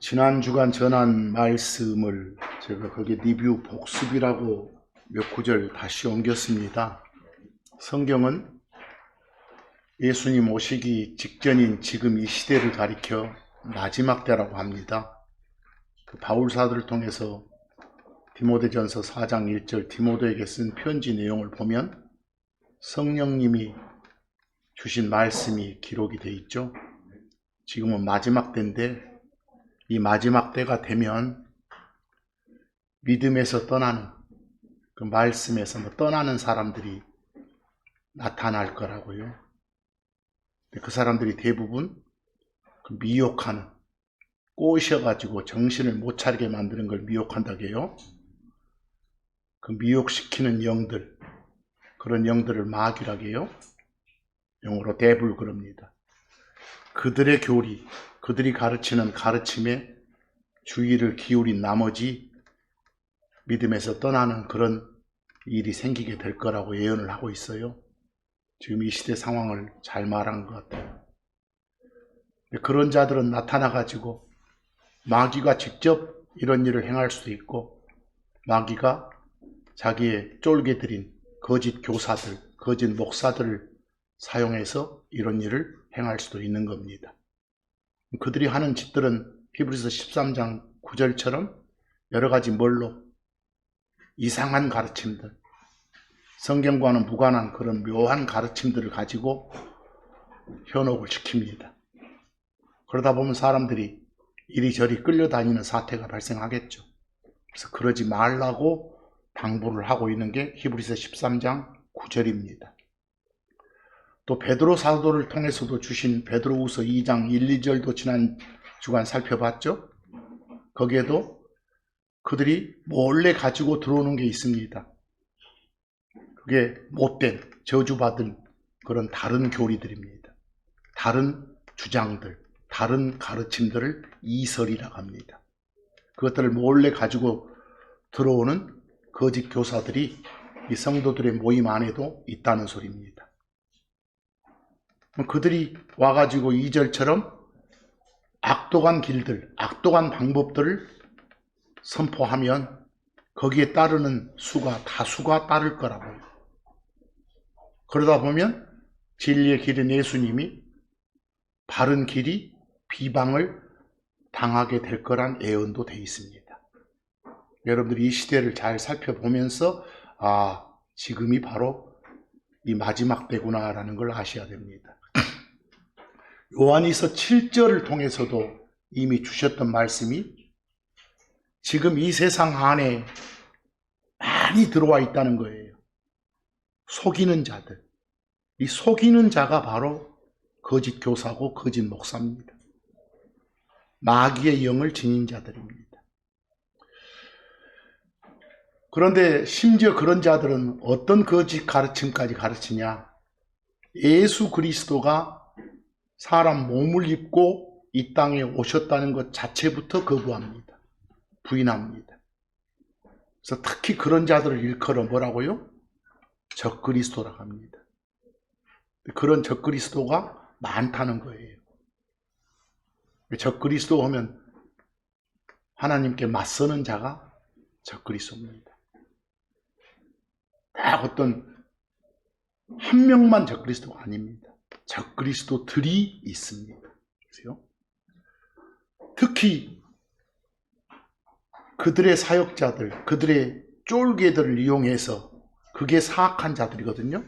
지난 주간 전한 말씀을 제가 거기에 리뷰 복습이라고 몇 구절 다시 옮겼습니다. 성경은 예수님 오시기 직전인 지금 이 시대를 가리켜 마지막 때라고 합니다. 바울사도를 통해서 디모데전서 4장 1절 디모데에게 쓴 편지 내용을 보면 성령님이 주신 말씀이 기록이 되어 있죠. 지금은 마지막 때인데 이 마지막 때가 되면 믿음에서 떠나는, 그 말씀에서 떠나는 사람들이 나타날 거라고요. 그 사람들이 대부분 미혹하는, 꼬셔가지고 정신을 못 차리게 만드는 걸 미혹한다고 해요. 그 미혹시키는 영들, 그런 영들을 마귀라고 해요. 영어로 데블 그럽니다. 그들의 교리, 그들이 가르치는 가르침에 주의를 기울인 나머지 믿음에서 떠나는 그런 일이 생기게 될 거라고 예언을 하고 있어요. 지금 이 시대 상황을 잘 말한 것 같아요. 그런 자들은 나타나가지고 마귀가 직접 이런 일을 행할 수도 있고, 마귀가 자기의 쫄개들인 거짓 교사들, 거짓 목사들을 사용해서 이런 일을 행할 수도 있는 겁니다. 그들이 하는 짓들은 히브리서 13장 9절처럼 여러 가지 뭘로 이상한 가르침들, 성경과는 무관한 그런 묘한 가르침들을 가지고 현혹을 시킵니다. 그러다 보면 사람들이 이리저리 끌려다니는 사태가 발생하겠죠. 그래서 그러지 말라고 당부를 하고 있는 게 히브리서 13장 9절입니다. 또 베드로 사도를 통해서도 주신 베드로후서 2장 1, 2절도 지난 주간 살펴봤죠. 거기에도 그들이 몰래 가지고 들어오는 게 있습니다. 그게 못된, 저주받은 그런 다른 교리들입니다. 다른 주장들, 다른 가르침들을 이설이라고 합니다. 그것들을 몰래 가지고 들어오는 거짓 교사들이 이 성도들의 모임 안에도 있다는 소리입니다. 그들이 와가지고 2절처럼 악독한 길들, 악독한 방법들을 선포하면 거기에 따르는 다수가 따를 거라고요. 그러다 보면 진리의 길인 예수님이 바른 길이 비방을 당하게 될 거란 예언도 되어 있습니다. 여러분들이 이 시대를 잘 살펴보면서 지금이 바로 이 마지막 때구나라는 걸 아셔야 됩니다. 요한이서 7절을 통해서도 이미 주셨던 말씀이 지금 이 세상 안에 많이 들어와 있다는 거예요. 속이는 자들. 이 속이는 자가 바로 거짓 교사고 거짓 목사입니다. 마귀의 영을 지닌 자들입니다. 그런데 심지어 그런 자들은 어떤 거짓 가르침까지 가르치냐? 예수 그리스도가 사람 몸을 입고 이 땅에 오셨다는 것 자체부터 거부합니다. 부인합니다. 그래서 특히 그런 자들을 일컬어 뭐라고요? 적그리스도라고 합니다. 그런 적그리스도가 많다는 거예요. 적그리스도 하면 하나님께 맞서는 자가 적그리스도입니다. 딱 어떤 한 명만 적그리스도가 아닙니다. 적그리스도들이 있습니다. 그래서 특히 그들의 사역자들, 그들의 쫄개들을 이용해서 그게 사악한 자들이거든요.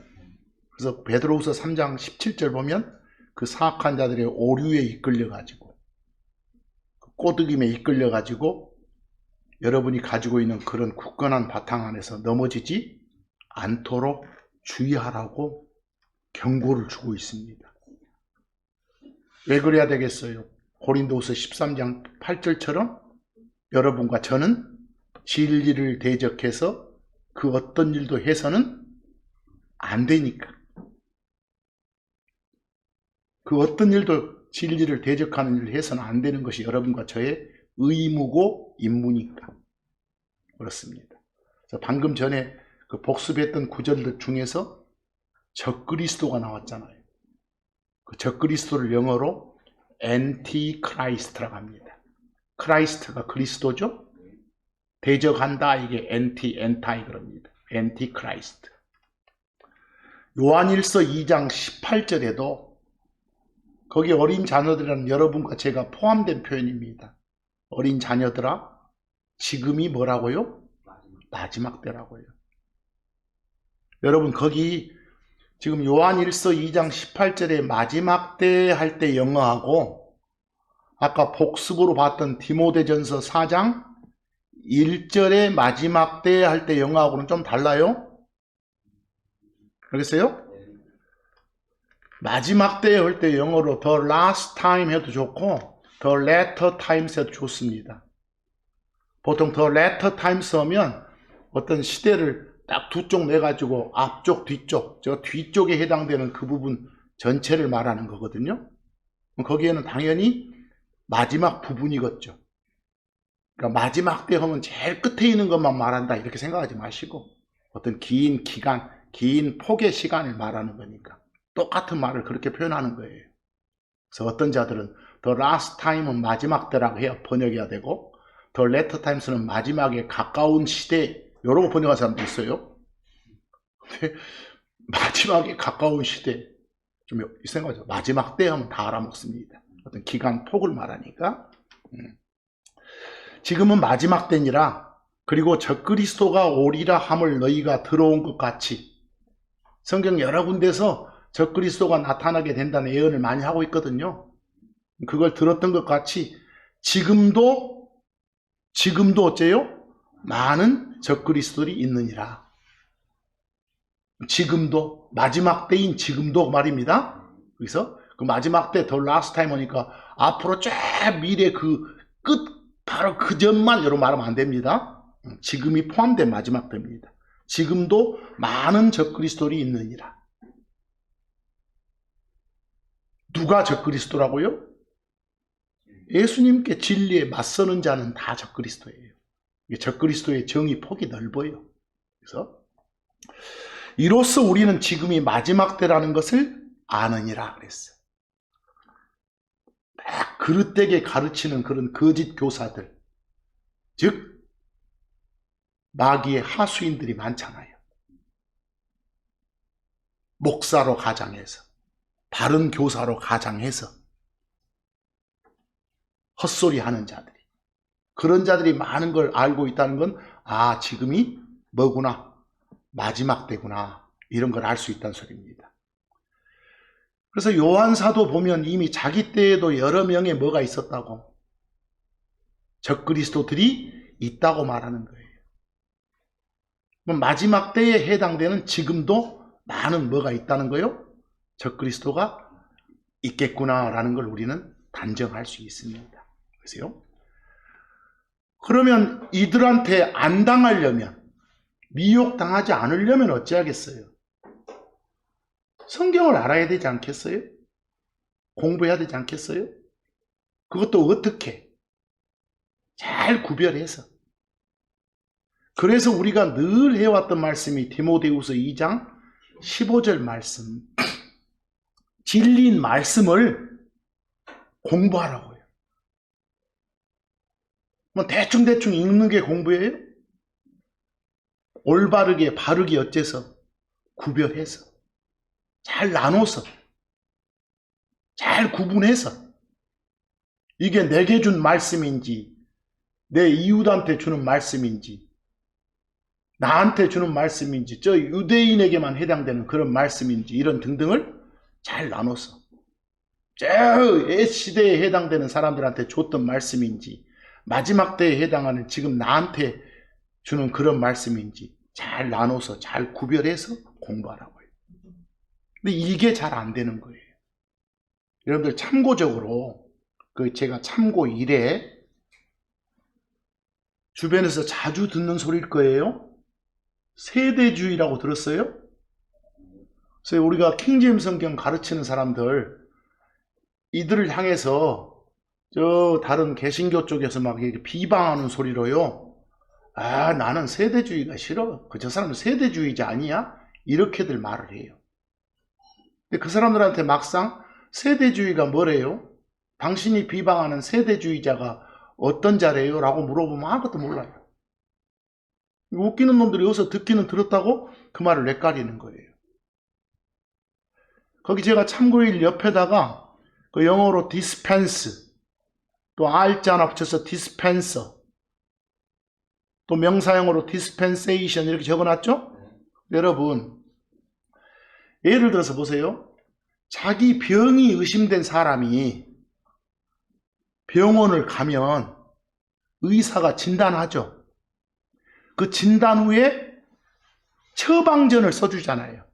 그래서 베드로후서 3장 17절 보면 그 사악한 자들의 오류에 이끌려가지고, 꼬드김에 이끌려가지고 여러분이 가지고 있는 그런 굳건한 바탕 안에서 넘어지지 않도록 주의하라고 경고를 주고 있습니다. 왜 그래야 되겠어요? 고린도후서 13장 8절처럼 여러분과 저는 진리를 대적해서 그 어떤 일도 해서는 안 되니까. 그 어떤 일도 진리를 대적하는 일을 해서는 안 되는 것이 여러분과 저의 의무고 임무니까 그렇습니다. 그래서 방금 전에 그 복습했던 구절들 중에서 적그리스도가 나왔잖아요. 그 적그리스도를 영어로 엔티크라이스트라고 합니다. 크라이스트가 그리스도죠. 대적한다, 이게 엔타이 그럽니다. 엔티 크라이스트. 요한일서 2장 18절에도 거기 어린 자녀들이라는 여러분과 제가 포함된 표현입니다. 어린 자녀들아, 지금이 뭐라고요? 마지막 때라고요. 여러분, 거기 지금 요한일서 2장 18절에 마지막 때 할 때 영어하고 아까 복습으로 봤던 디모데전서 4장 1절에 마지막 때 할 때 영어하고는 좀 달라요? 그러겠어요? 마지막 때 할 때 영어로 the last time 해도 좋고 the latter times 해도 좋습니다. 보통 the latter times 하면 어떤 시대를 딱 두 쪽 내가지고 앞쪽, 뒤쪽, 저 뒤쪽에 해당되는 그 부분 전체를 말하는 거거든요. 거기에는 당연히 마지막 부분이겠죠. 그러니까 마지막 때 하면 제일 끝에 있는 것만 말한다 이렇게 생각하지 마시고 어떤 긴 기간, 긴 폭의 시간을 말하는 거니까 똑같은 말을 그렇게 표현하는 거예요. 그래서 어떤 자들은 the last time은 마지막 때라고 해야 번역해야 되고 the latter times는 마지막에 가까운 시대 이러고 번역한 사람도 있어요. 근데 마지막에 가까운 시대 좀 생각하죠. 마지막 때 하면 다 알아먹습니다. 어떤 기간 폭을 말하니까. 지금은 마지막 때니라 그리고 적그리스도가 오리라 함을 너희가 들어온 것 같이 성경 여러 군데서 적그리스도가 나타나게 된다는 예언을 많이 하고 있거든요. 그걸 들었던 것 같이 지금도 어째요? 많은 적그리스도들이 있느니라. 지금도 마지막 때인 지금도 말입니다. 그래서 그 마지막 때 the last time 하니까 앞으로 쫙 미래 그 끝 바로 그 전만 여러분 말하면 안 됩니다. 지금이 포함된 마지막 때입니다. 지금도 많은 적그리스도들이 있느니라. 누가 적그리스도라고요? 예수님께 진리에 맞서는 자는 다 적그리스도예요. 적그리스도의 정의 폭이 넓어요. 그래서 이로써 우리는 지금이 마지막 때라는 것을 아느니라 그랬어요. 막 그릇되게 가르치는 그런 거짓 교사들, 즉 마귀의 하수인들이 많잖아요. 목사로 가장해서, 바른 교사로 가장해서 헛소리 하는 자들이, 그런 자들이 많은 걸 알고 있다는 건 아, 지금이 뭐구나, 마지막 때구나, 이런 걸 알 수 있다는 소리입니다. 그래서 요한사도 보면 이미 자기 때에도 여러 명의 뭐가 있었다고, 적그리스도들이 있다고 말하는 거예요. 그럼 마지막 때에 해당되는 지금도 많은 뭐가 있다는 거예요? 적그리스도가 있겠구나라는 걸 우리는 단정할 수 있습니다. 그래서요. 그러면 이들한테 안 당하려면, 미혹당하지 않으려면 어찌하겠어요? 성경을 알아야 되지 않겠어요? 공부해야 되지 않겠어요? 그것도 어떻게? 잘 구별해서. 그래서 우리가 늘 해왔던 말씀이 디모데후서 2장 15절 말씀. 진리인 말씀을 공부하라고요. 뭐 대충대충 읽는 게 공부예요? 올바르게 바르게 어째서 구별해서 잘 나눠서 잘 구분해서 이게 내게 준 말씀인지 내 이웃한테 주는 말씀인지 나한테 주는 말씀인지 저 유대인에게만 해당되는 그런 말씀인지 이런 등등을 잘 나눠서 저 옛시대에 해당되는 사람들한테 줬던 말씀인지 마지막 때에 해당하는 지금 나한테 주는 그런 말씀인지 잘 나눠서 잘 구별해서 공부하라고요. 근데 이게 잘 안 되는 거예요. 여러분들 참고적으로 그 제가 참고 1회 주변에서 자주 듣는 소리일 거예요. 세대주의라고 들었어요? 그래서 우리가 킹제임스 성경 가르치는 사람들 이들을 향해서 저 다른 개신교 쪽에서 막 이렇게 비방하는 소리로요. 아, 나는 세대주의가 싫어. 저 사람은 세대주의자 아니야? 이렇게들 말을 해요. 근데 그 사람들한테 막상 세대주의가 뭐래요? 당신이 비방하는 세대주의자가 어떤 자래요? 라고 물어보면 아무것도 몰라요. 웃기는 놈들이 여기서 듣기는 들었다고 그 말을 렉가리는 거예요. 거기 제가 참고일 옆에다가 그 영어로 dispense, 또 R자 하나 붙여서 dispenser, 또 명사형으로 dispensation 이렇게 적어놨죠? 여러분, 예를 들어서 보세요. 자기 병이 의심된 사람이 병원을 가면 의사가 진단하죠. 그 진단 후에 처방전을 써주잖아요.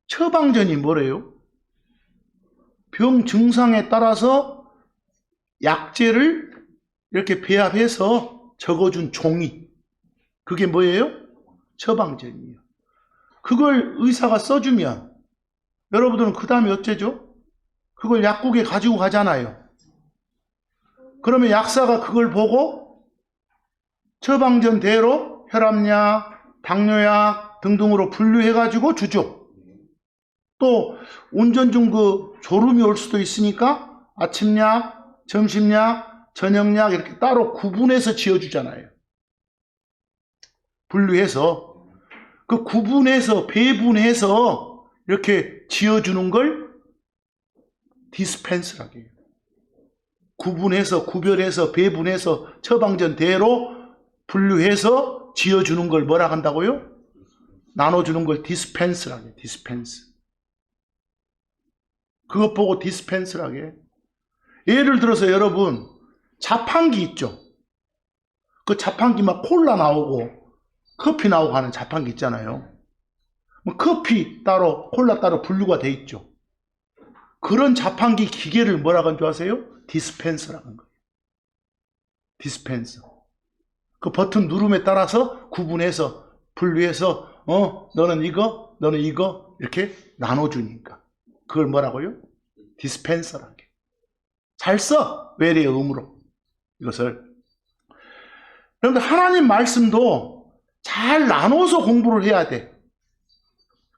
처방전이 뭐래요? 병 증상에 따라서 약재를 이렇게 배합해서 적어준 종이. 그게 뭐예요? 처방전이에요. 그걸 의사가 써주면 여러분들은 그 다음에 어째죠? 그걸 약국에 가지고 가잖아요. 그러면 약사가 그걸 보고 처방전대로 혈압약, 당뇨약 등등으로 분류해가지고 주죠. 또 운전 중 그 졸음이 올 수도 있으니까 아침약, 점심약, 저녁약 이렇게 따로 구분해서 지어주잖아요. 분류해서 그 구분해서 배분해서 이렇게 지어주는 걸 디스펜스라고 해요. 구분해서 구별해서 배분해서 처방전대로 분류해서 지어주는 걸 뭐라 한다고요? 나눠주는 걸 디스펜스라고 해요. 디스펜스. 그것 보고 디스펜스라고 해요. 예를 들어서 여러분 자판기 있죠? 그 자판기 막 콜라 나오고 커피 나오고 하는 자판기 있잖아요. 커피 따로 콜라 따로 분류가 돼 있죠. 그런 자판기 기계를 뭐라고 하는 줄 아세요? 디스펜서라는 거예요. 디스펜서. 그 버튼 누름에 따라서 구분해서 분류해서 너는 이거 너는 이거 이렇게 나눠주니까 그걸 뭐라고요? 디스펜서라고 해요. 잘 써. 외래의 의무로 이것을. 그런데 하나님 말씀도 잘 나눠서 공부를 해야 돼.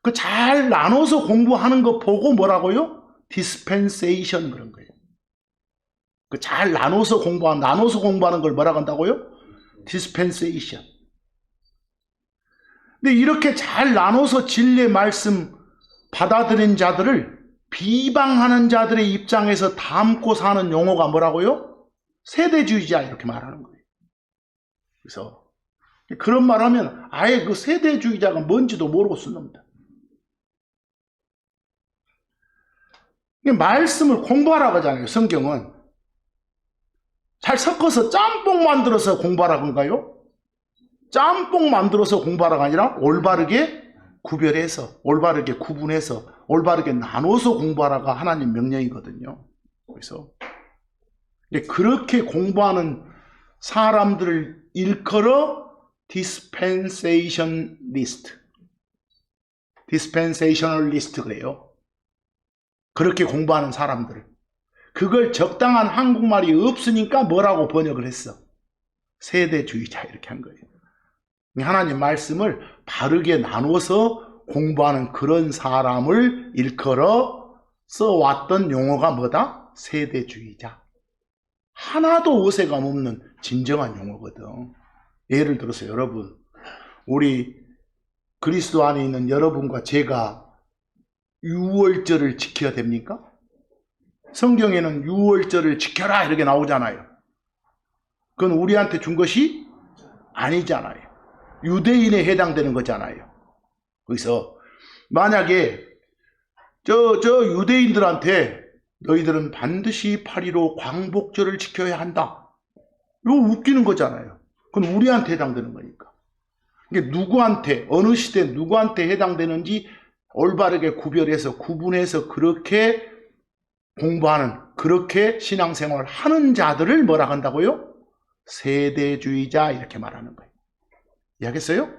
그 잘 나눠서 공부하는 거 보고 뭐라고요? 디스펜세이션 그런 거예요. 그 잘 나눠서 공부하는 걸 뭐라고 한다고요? 디스펜세이션. 근데 이렇게 잘 나눠서 진리의 말씀 받아들인 자들을 비방하는 자들의 입장에서 담고 사는 용어가 뭐라고요? 세대주의자 이렇게 말하는 거예요. 그래서 그런 말 하면 아예 그 세대주의자가 뭔지도 모르고 쓴 놈이다. 말씀을 공부하라고 하잖아요. 성경은. 잘 섞어서 짬뽕 만들어서 공부하라고 한가요? 짬뽕 만들어서 공부하라가 아니라 올바르게 구별해서 올바르게 구분해서 올바르게 나눠서 공부하라가 하나님 명령이거든요. 그래서 그렇게 공부하는 사람들을 일컬어 dispensationalist 그래요. 그렇게 공부하는 사람들. 그걸 적당한 한국말이 없으니까 뭐라고 번역을 했어? 세대주의자 이렇게 한 거예요. 하나님 말씀을 바르게 나눠서 공부하는 그런 사람을 일컬어 써왔던 용어가 뭐다? 세대주의자. 하나도 어색감 없는 진정한 용어거든. 예를 들어서 여러분, 우리 그리스도 안에 있는 여러분과 제가 유월절을 지켜야 됩니까? 성경에는 유월절을 지켜라 이렇게 나오잖아요. 그건 우리한테 준 것이 아니잖아요. 유대인에 해당되는 거잖아요. 그래서 만약에 저 유대인들한테 너희들은 반드시 8.15 광복절을 지켜야 한다. 이거 웃기는 거잖아요. 그건 우리한테 해당되는 거니까. 이게 누구한테 어느 시대 누구한테 해당되는지 올바르게 구별해서 구분해서 그렇게 공부하는 그렇게 신앙생활을 하는 자들을 뭐라 한다고요? 세대주의자 이렇게 말하는 거예요. 이해하겠어요?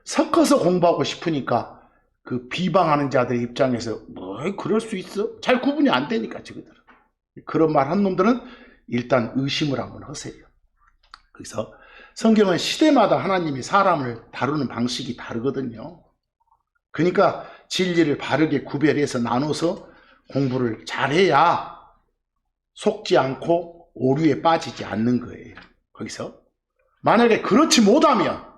섞어서 공부하고 싶으니까 그 비방하는 자들의 입장에서 뭐 그럴 수 있어? 잘 구분이 안 되니까 저거들은. 그런 말 한 놈들은 일단 의심을 한번 하세요. 그래서 성경은 시대마다 하나님이 사람을 다루는 방식이 다르거든요. 그러니까 진리를 바르게 구별해서 나눠서 공부를 잘해야 속지 않고 오류에 빠지지 않는 거예요. 거기서 만약에 그렇지 못하면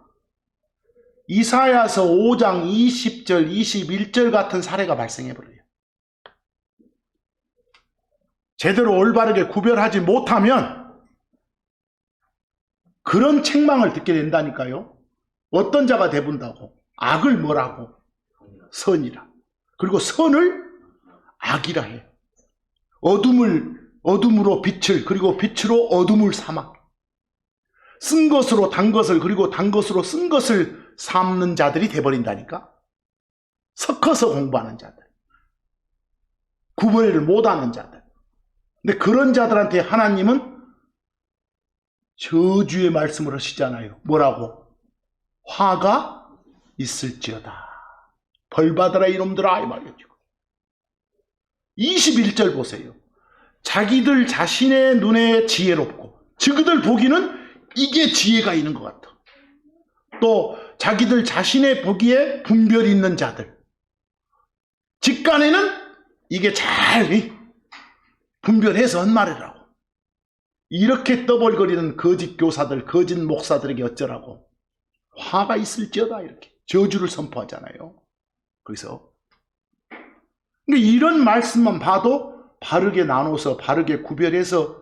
이사야서 5장 20절 21절 같은 사례가 발생해버려요. 제대로 올바르게 구별하지 못하면 그런 책망을 듣게 된다니까요. 어떤 자가 대분다고? 악을 뭐라고? 선이라. 그리고 선을 악이라 해. 어둠으로 빛을, 그리고 빛으로 어둠을 삼아. 쓴 것으로 단 것을, 그리고 단 것으로 쓴 것을 삼는 자들이 돼버린다니까. 섞어서 공부하는 자들. 구분을 못하는 자들. 근데 그런 자들한테 하나님은 저주의 말씀을 하시잖아요. 뭐라고? 화가 있을지어다. 벌 받아라 이놈들아, 이 말이죠. 21절 보세요. 자기들 자신의 눈에 지혜롭고 저그들 보기는 이게 지혜가 있는 것 같아. 또 자기들 자신의 보기에 분별이 있는 자들, 직간에는 이게 잘 분별해서 한 말이라고. 이렇게 떠벌거리는 거짓 교사들, 거짓 목사들에게 어쩌라고? 화가 있을지어다, 이렇게 저주를 선포하잖아요. 그래서 이런 말씀만 봐도 바르게 나눠서 바르게 구별해서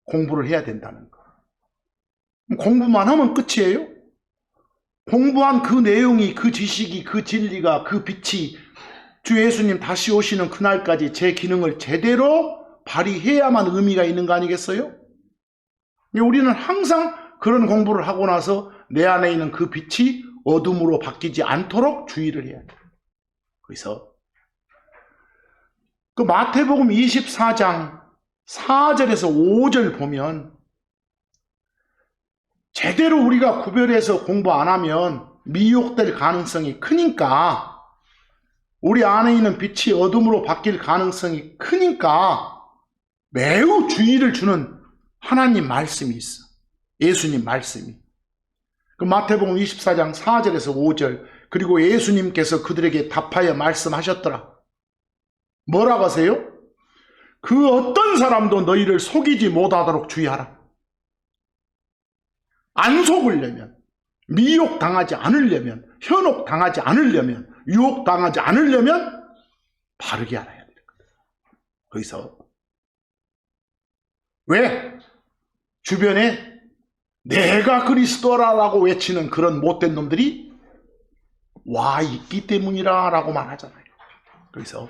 공부를 해야 된다는 거. 공부만 하면 끝이에요? 공부한 그 내용이, 그 지식이, 그 진리가, 그 빛이 주 예수님 다시 오시는 그날까지 제 기능을 제대로 발휘해야만 의미가 있는 거 아니겠어요? 우리는 항상 그런 공부를 하고 나서 내 안에 있는 그 빛이 어둠으로 바뀌지 않도록 주의를 해야 돼요. 그래서 그 마태복음 24장 4절에서 5절 보면 제대로 우리가 구별해서 공부 안 하면 미혹될 가능성이 크니까, 우리 안에 있는 빛이 어둠으로 바뀔 가능성이 크니까 매우 주의를 주는 하나님 말씀이 있어. 예수님 말씀이. 그 마태복음 24장 4절에서 5절, 그리고 예수님께서 그들에게 답하여 말씀하셨더라. 뭐라고 하세요? 그 어떤 사람도 너희를 속이지 못하도록 주의하라. 안 속으려면, 미혹당하지 않으려면, 현혹당하지 않으려면, 유혹당하지 않으려면 바르게 알아야 돼요. 거기서 왜? 주변에 내가 그리스도라라고 외치는 그런 못된 놈들이 와 있기 때문이라 라고 말하잖아요. 그래서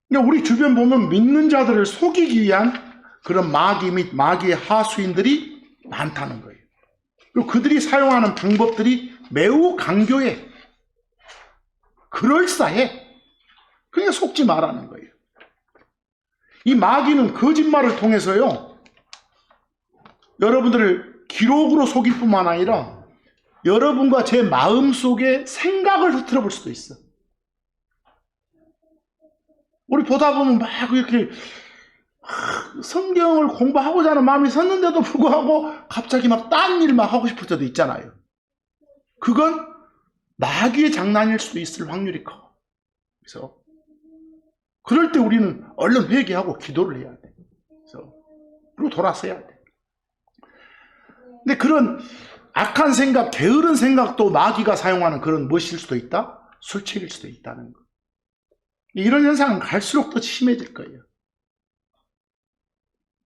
우리 주변 보면 믿는 자들을 속이기 위한 그런 마귀 및 마귀의 하수인들이 많다는 거예요. 그리고 그들이 사용하는 방법들이 매우 강교해. 그럴싸해. 그냥 속지 말라는 거예요. 이 마귀는 거짓말을 통해서요, 여러분들을 기록으로 속일 뿐만 아니라 여러분과 제 마음속에 생각을 흐트러 볼 수도 있어. 우리 보다 보면 막 이렇게 성경을 공부하고자 하는 마음이 섰는데도 불구하고 갑자기 막 딴 일만 하고 싶을 때도 있잖아요. 그건 마귀의 장난일 수도 있을 확률이 커. 그래서 그럴 때 우리는 얼른 회개하고 기도를 해야 돼. 그래서 그리고 돌아서야 돼. 근데 그런 악한 생각, 게으른 생각도 마귀가 사용하는 그런 것일 수도 있다? 술책일 수도 있다는 거. 이런 현상은 갈수록 더 심해질 거예요.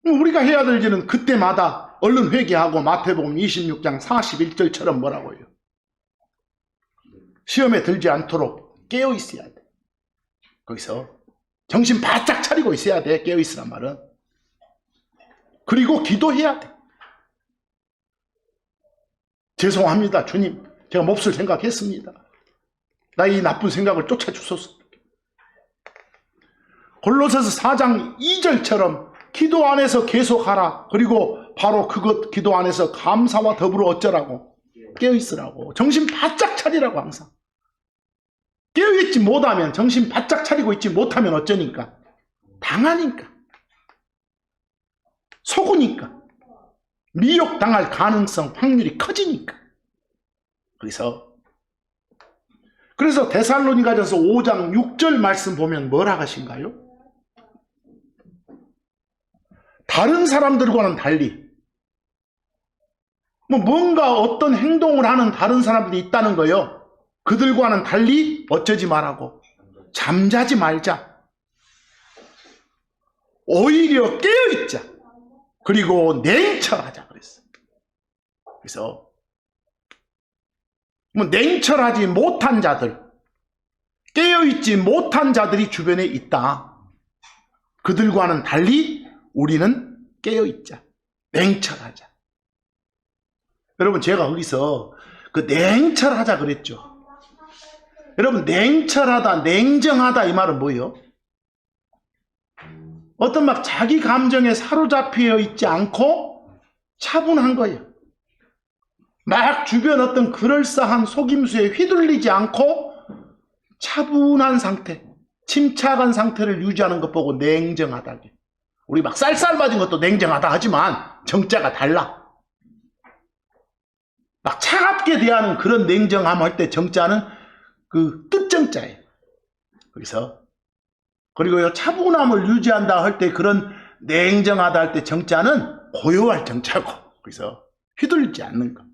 우리가 해야 될 일은 그때마다 얼른 회개하고 마태복음 26장 41절처럼 뭐라고 해요? 시험에 들지 않도록 깨어 있어야 돼. 거기서 정신 바짝 차리고 있어야 돼. 깨어 있으란 말은. 그리고 기도해야 돼. 죄송합니다, 주님. 제가 몹쓸 생각했습니다. 나의 이 나쁜 생각을 쫓아주소서. 골로새서 4장 2절처럼 기도 안에서 계속하라. 그리고 바로 그것 기도 안에서 감사와 더불어 어쩌라고? 깨어있으라고. 정신 바짝 차리라고. 항상 깨어있지 못하면, 정신 바짝 차리고 있지 못하면 어쩌니까? 당하니까, 속으니까, 미혹당할 가능성, 확률이 커지니까. 그래서 데살로니가전서 5장 6절 말씀 보면 뭐라 하신가요? 다른 사람들과는 달리 뭔가 어떤 행동을 하는 다른 사람들이 있다는 거예요. 그들과는 달리 어쩌지 말라고? 잠자지 말자. 오히려 깨어있자. 그리고 냉철하자 그랬어요. 그래서 냉철하지 못한 자들, 깨어있지 못한 자들이 주변에 있다. 그들과는 달리 우리는 깨어있자. 냉철하자. 여러분, 제가 거기서 그 냉철하자 그랬죠. 여러분, 냉철하다, 냉정하다 이 말은 뭐예요? 어떤 막 자기 감정에 사로잡혀 있지 않고 차분한 거예요. 막 주변 어떤 그럴싸한 속임수에 휘둘리지 않고 차분한 상태, 침착한 상태를 유지하는 것 보고 냉정하다. 우리 막 쌀쌀맞은 것도 냉정하다 하지만 정자가 달라. 막 차갑게 대하는 그런 냉정함 할 때 정자는 그 뜻정자예요. 그리고 차분함을 유지한다 할 때 그런 냉정하다 할 때 정자는 고요할 정자고, 그래서 휘둘리지 않는 거.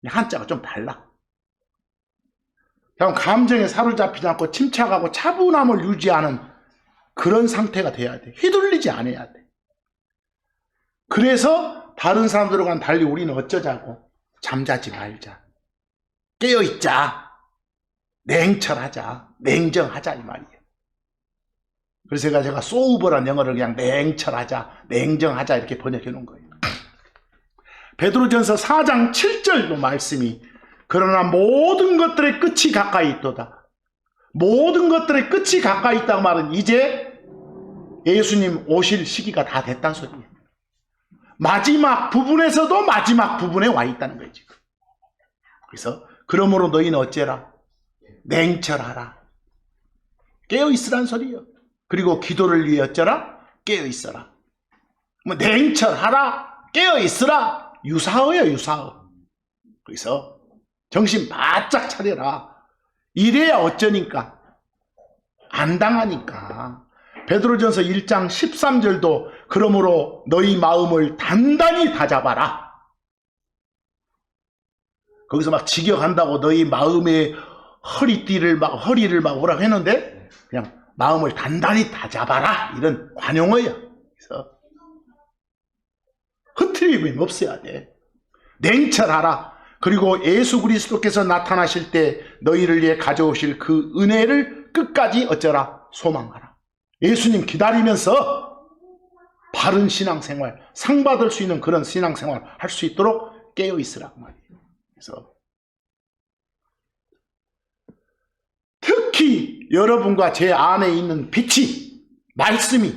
한자가 좀 달라. 그냥 감정에 사로잡히지 않고 침착하고 차분함을 유지하는 그런 상태가 돼야 돼. 휘둘리지 않아야 돼. 그래서 다른 사람들과는 달리 우리는 어쩌자고? 잠자지 말자. 깨어있자. 냉철하자. 냉정하자 이 말이에요. 그래서 제가 소우버란 영어를 그냥 냉철하자, 냉정하자 이렇게 번역해 놓은 거예요. 베드로전서 4장 7절도 말씀이 그러나 모든 것들의 끝이 가까이 있도다. 모든 것들의 끝이 가까이 있다는 말은 이제 예수님 오실 시기가 다 됐다는 소리예요. 마지막 부분에서도 마지막 부분에 와 있다는 거예요, 지금. 그래서 그러므로 너희는 어째라? 냉철하라. 깨어있으란 소리예요. 그리고 기도를 위해 어쩌라? 깨어있어라. 냉철하라. 깨어있으라. 유사어예요, 유사어. 그래서 정신 바짝 차려라. 이래야 어쩌니까? 안 당하니까. 베드로전서 1장 13절도 그러므로 너희 마음을 단단히 다잡아라. 거기서 막 직역한다고 너희 마음의 허리를 막 오라고 했는데 그냥 마음을 단단히 다잡아라 이런 관용어예요. 그래서 흐트림이 없어야 돼. 냉철하라. 그리고 예수 그리스도께서 나타나실 때 너희를 위해 가져오실 그 은혜를 끝까지 어쩌라? 소망하라. 예수님 기다리면서 바른 신앙생활, 상 받을 수 있는 그런 신앙생활 할 수 있도록 깨어 있으라고 말이에요. 그래서 특히 여러분과 제 안에 있는 빛이, 말씀이,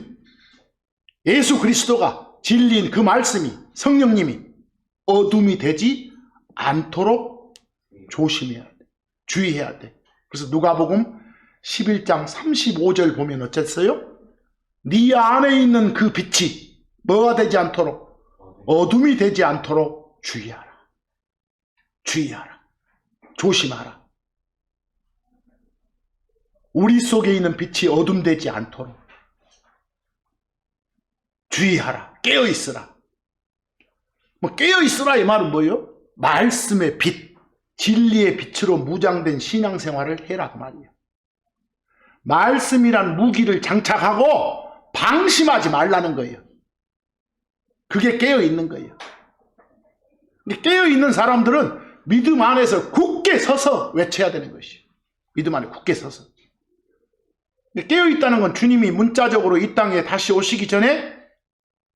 예수 그리스도가 진리인 그 말씀이, 성령님이 어둠이 되지 않도록 조심해야 돼. 주의해야 돼. 그래서 누가복음 11장 35절 보면 어쨌어요? 네 안에 있는 그 빛이 뭐가 되지 않도록, 어둠이 되지 않도록 주의하라. 주의하라. 조심하라. 우리 속에 있는 빛이 어둠되지 않도록 주의하라. 깨어있으라. 깨어있으라 이 말은 뭐예요? 말씀의 빛, 진리의 빛으로 무장된 신앙생활을 해라 그 말이에요. 말씀이란 무기를 장착하고 방심하지 말라는 거예요. 그게 깨어있는 거예요. 깨어있는 사람들은 믿음 안에서 굳게 서서 외쳐야 되는 것이에요. 믿음 안에 굳게 서서. 깨어있다는 건 주님이 문자적으로 이 땅에 다시 오시기 전에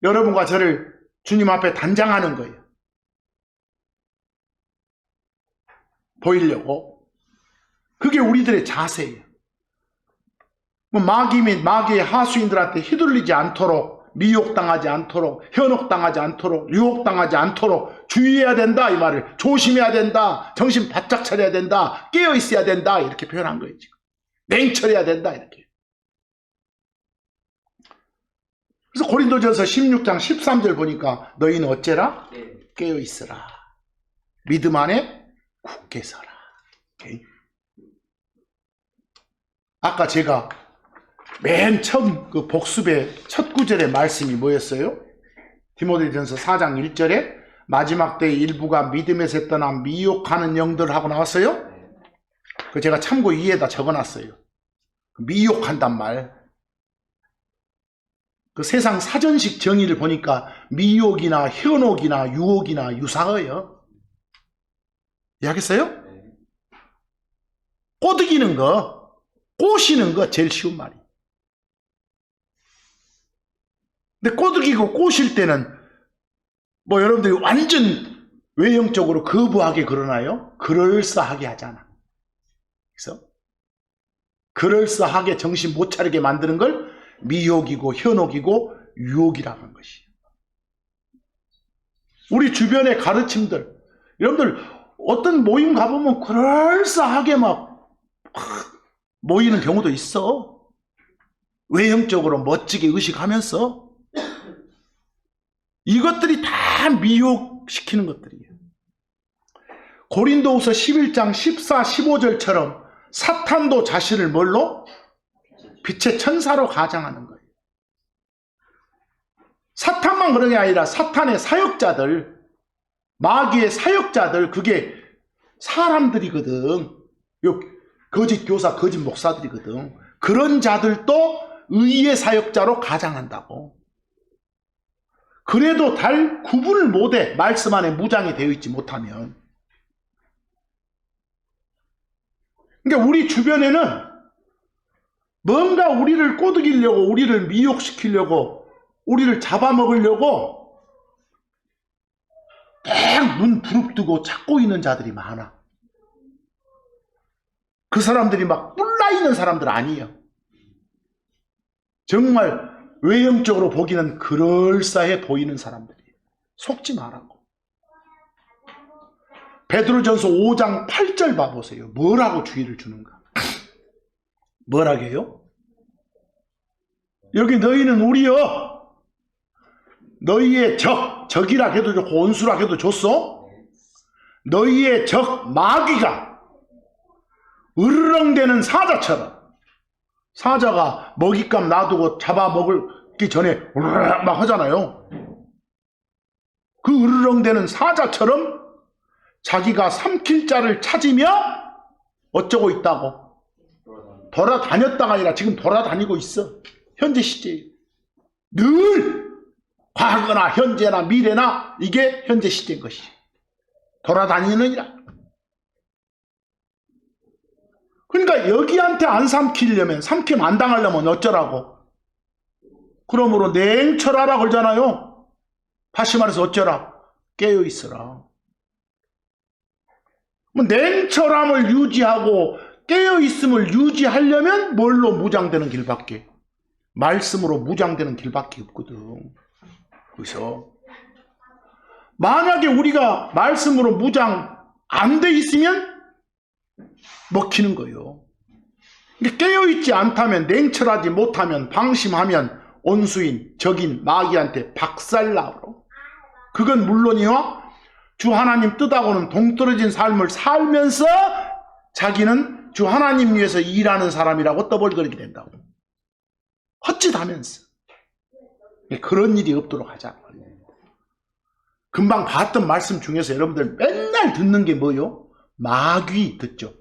여러분과 저를 주님 앞에 단장하는 거예요. 보이려고. 그게 우리들의 자세예요. 마귀 및 마귀의 하수인들한테 휘둘리지 않도록, 미혹당하지 않도록, 현혹당하지 않도록, 유혹당하지 않도록 주의해야 된다 이 말을. 조심해야 된다. 정신 바짝 차려야 된다. 깨어있어야 된다. 이렇게 표현한 거예요. 지금. 냉철해야 된다 이렇게. 그래서 고린도전서 16장 13절 보니까 너희는 어째라? 깨어있으라. 믿음 안에 굳게 서라. 오케이? 아까 제가 맨 처음 그 복습의 첫 구절의 말씀이 뭐였어요? 디모데전서 4장 1절에 마지막 때의 일부가 믿음에서 떠나 미혹하는 영들 하고 나왔어요. 그 제가 참고 위에다 적어놨어요. 미혹한단 말. 그 세상 사전식 정의를 보니까 미혹이나 현혹이나 유혹이나 유사어예요. 이해하겠어요? 꼬드기는 거, 꼬시는 거 제일 쉬운 말이에요. 근데 꼬드기고 꼬실 때는 뭐 여러분들이 완전 외형적으로 거부하게 그러나요? 그럴싸하게 하잖아. 그래서 그럴싸하게 정신 못 차리게 만드는 걸 미혹이고 현혹이고 유혹이라고 하는 것이에요. 우리 주변의 가르침들, 여러분들 어떤 모임 가보면 그럴싸하게 막 모이는 경우도 있어. 외형적으로 멋지게 의식하면서. 이것들이 다 미혹시키는 것들이에요. 고린도후서 11장 14, 15절처럼 사탄도 자신을 뭘로? 빛의 천사로 가장하는 거예요. 사탄만 그런 게 아니라 사탄의 사역자들, 마귀의 사역자들, 그게 사람들이거든. 거짓 교사, 거짓 목사들이거든. 그런 자들도 의의 사역자로 가장한다고. 그래도 달 구분을 못해. 말씀 안에 무장이 되어 있지 못하면. 그러니까 우리 주변에는 뭔가 우리를 꼬드기려고, 우리를 미혹시키려고, 우리를 잡아먹으려고 딱 눈 부릅뜨고 찾고 있는 자들이 많아. 그 사람들이 막 뿔나 있는 사람들 아니에요. 정말 외형적으로 보기는 그럴싸해 보이는 사람들이에요. 속지 말라고. 베드로전서 5장 8절 봐보세요. 뭐라고 주의를 주는가? 뭐라고 해요? 여기 너희는 우리여 너희의 적이라 해도 좋고 원수라 해도 좋소. 너희의 적 마귀가 으르렁대는 사자처럼, 사자가 먹잇감 놔두고 잡아먹기 전에 으르렁 막 하잖아요. 그 으르렁대는 사자처럼 자기가 삼킬 자를 찾으며 어쩌고 있다고? 돌아다녔다가 아니라 지금 돌아다니고 있어. 현재 시제예요. 늘 과거나 현재나 미래나 이게 현재 시제인 것이. 돌아다니느니라. 그러니까 여기한테 안 삼키려면, 삼킴 안 당하려면 어쩌라고? 그러므로 냉철하라 그러잖아요. 다시 말해서 어쩌라? 깨어있으라. 뭐 냉철함을 유지하고 깨어있음을 유지하려면 뭘로 무장되는 길밖에? 말씀으로 무장되는 길밖에 없거든. 그래서 만약에 우리가 말씀으로 무장 안 돼 있으면 먹히는 거예요. 깨어있지 않다면, 냉철하지 못하면, 방심하면 온수인, 적인, 마귀한테 박살나고, 그건 물론이요 주 하나님 뜻하고는 동떨어진 삶을 살면서 자기는 주 하나님 위해서 일하는 사람이라고 떠벌거리게 된다고. 헛짓하면서. 그런 일이 없도록 하자. 금방 봤던 말씀 중에서 여러분들 맨날 듣는 게 뭐요? 마귀 듣죠.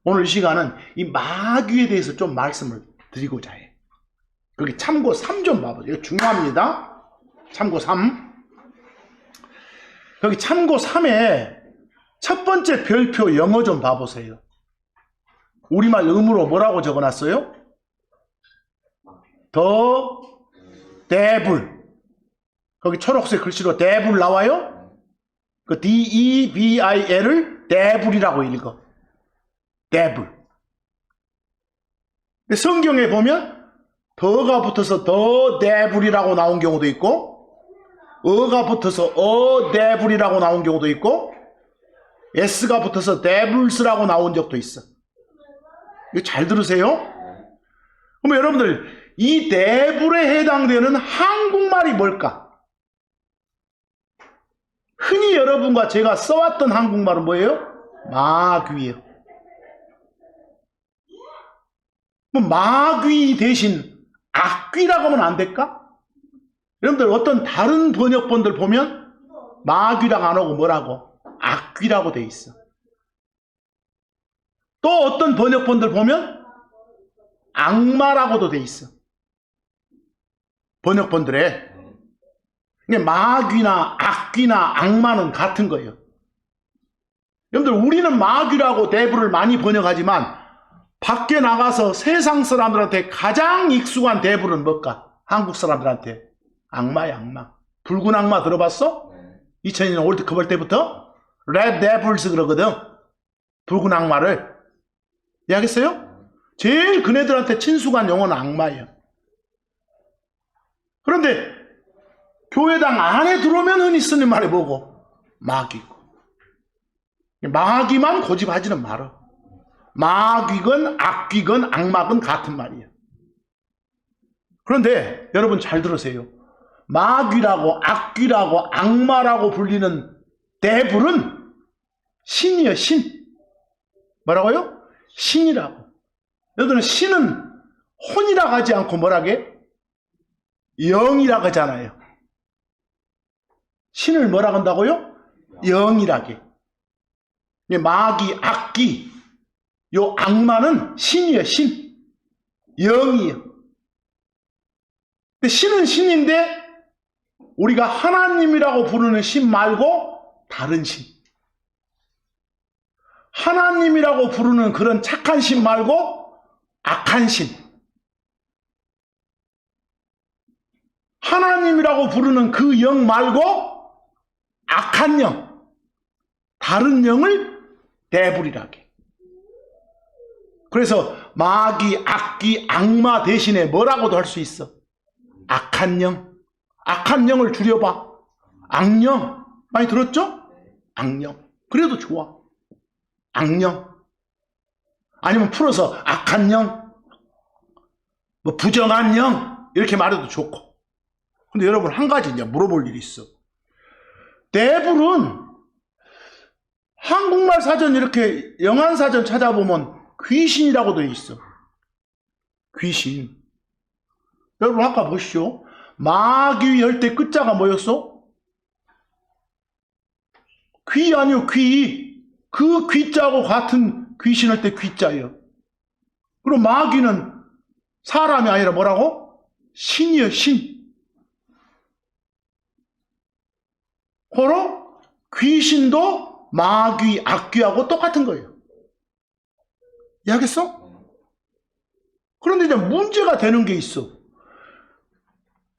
오늘 이 시간은 이 마귀에 대해서 좀 말씀을 드리고자 해. 거기 참고 3 좀 봐보세요. 이거 중요합니다. 참고 3. 여기 참고 3에 첫 번째 별표 영어 좀 봐보세요. 우리말 음으로 뭐라고 적어놨어요? 더 devil. 거기 초록색 글씨로 devil 나와요? 그 D-E-V-I-L을 devil이라고 읽어. devil. 성경에 보면 더가 붙어서 더 devil이라고 나온 경우도 있고, 어가 붙어서 devil이라고 나온 경우도 있고, s가 붙어서 devils라고 나온 적도 있어. 이거 잘 들으세요? 그럼 여러분들 이 devil에 해당되는 한국말이 뭘까? 흔히 여러분과 제가 써왔던 한국말은 뭐예요? 마귀예요. 뭐 마귀 대신 악귀라고 하면 안 될까? 여러분들 어떤 다른 번역본들 보면 마귀라고 안 하고 뭐라고? 악귀라고 돼 있어. 또 어떤 번역본들 보면 악마라고도 돼 있어. 번역본들에. 마귀나 악귀나 악마는 같은 거예요. 여러분들 우리는 마귀라고 대부를 많이 번역하지만 밖에 나가서 세상 사람들한테 가장 익숙한 대부는 뭘까? 한국 사람들한테 악마야, 악마. 붉은 악마 들어봤어? 2002년 월드컵 할 때부터 레드 데블스 그러거든. 붉은 악마를. 이해하겠어요? 제일 그네들한테 친숙한 용어는 악마예요. 그런데 교회당 안에 들어오면 흔히 쓰는 말이 뭐고? 마귀고. 마귀만 고집하지는 말아. 마귀건 악귀건 악마건 같은 말이에요. 그런데 여러분 잘 들으세요. 마귀라고 악귀라고 악마라고 불리는 데블은 신이에요. 신. 뭐라고요? 신이라고. 여러분 신은 혼이라고 하지 않고 뭐라게? 영이라고 하잖아요. 신을 뭐라고 한다고요? 영이라게. 마귀, 악귀, 요 악마는 신이에요. 신. 영이에요. 근데 신은 신인데 우리가 하나님이라고 부르는 신 말고 다른 신. 하나님이라고 부르는 그런 착한 신 말고 악한 신. 하나님이라고 부르는 그 영 말고 악한 영, 다른 영을 데블이라게. 그래서 마귀, 악귀, 악마 대신에 뭐라고도 할 수 있어? 악한 영. 악한 영을 줄여봐. 악령. 많이 들었죠? 악령. 그래도 좋아. 악령. 아니면 풀어서 악한 영, 뭐 부정한 영 이렇게 말해도 좋고. 근데 여러분 한 가지 이제 물어볼 일이 있어. 데블은 한국말 사전 이렇게 영한사전 찾아보면 귀신이라고 되어 있어. 귀신. 여러분 아까 보시죠. 마귀 할 때 끝자가 뭐였어? 귀 아니요, 귀. 그 귀자하고 같은 귀신 할 때 귀자예요. 그럼 마귀는 사람이 아니라 뭐라고? 신이에요, 신. 바로 귀신도 마귀, 악귀하고 똑같은 거예요. 이해하겠어? 그런데 이제 문제가 되는 게 있어.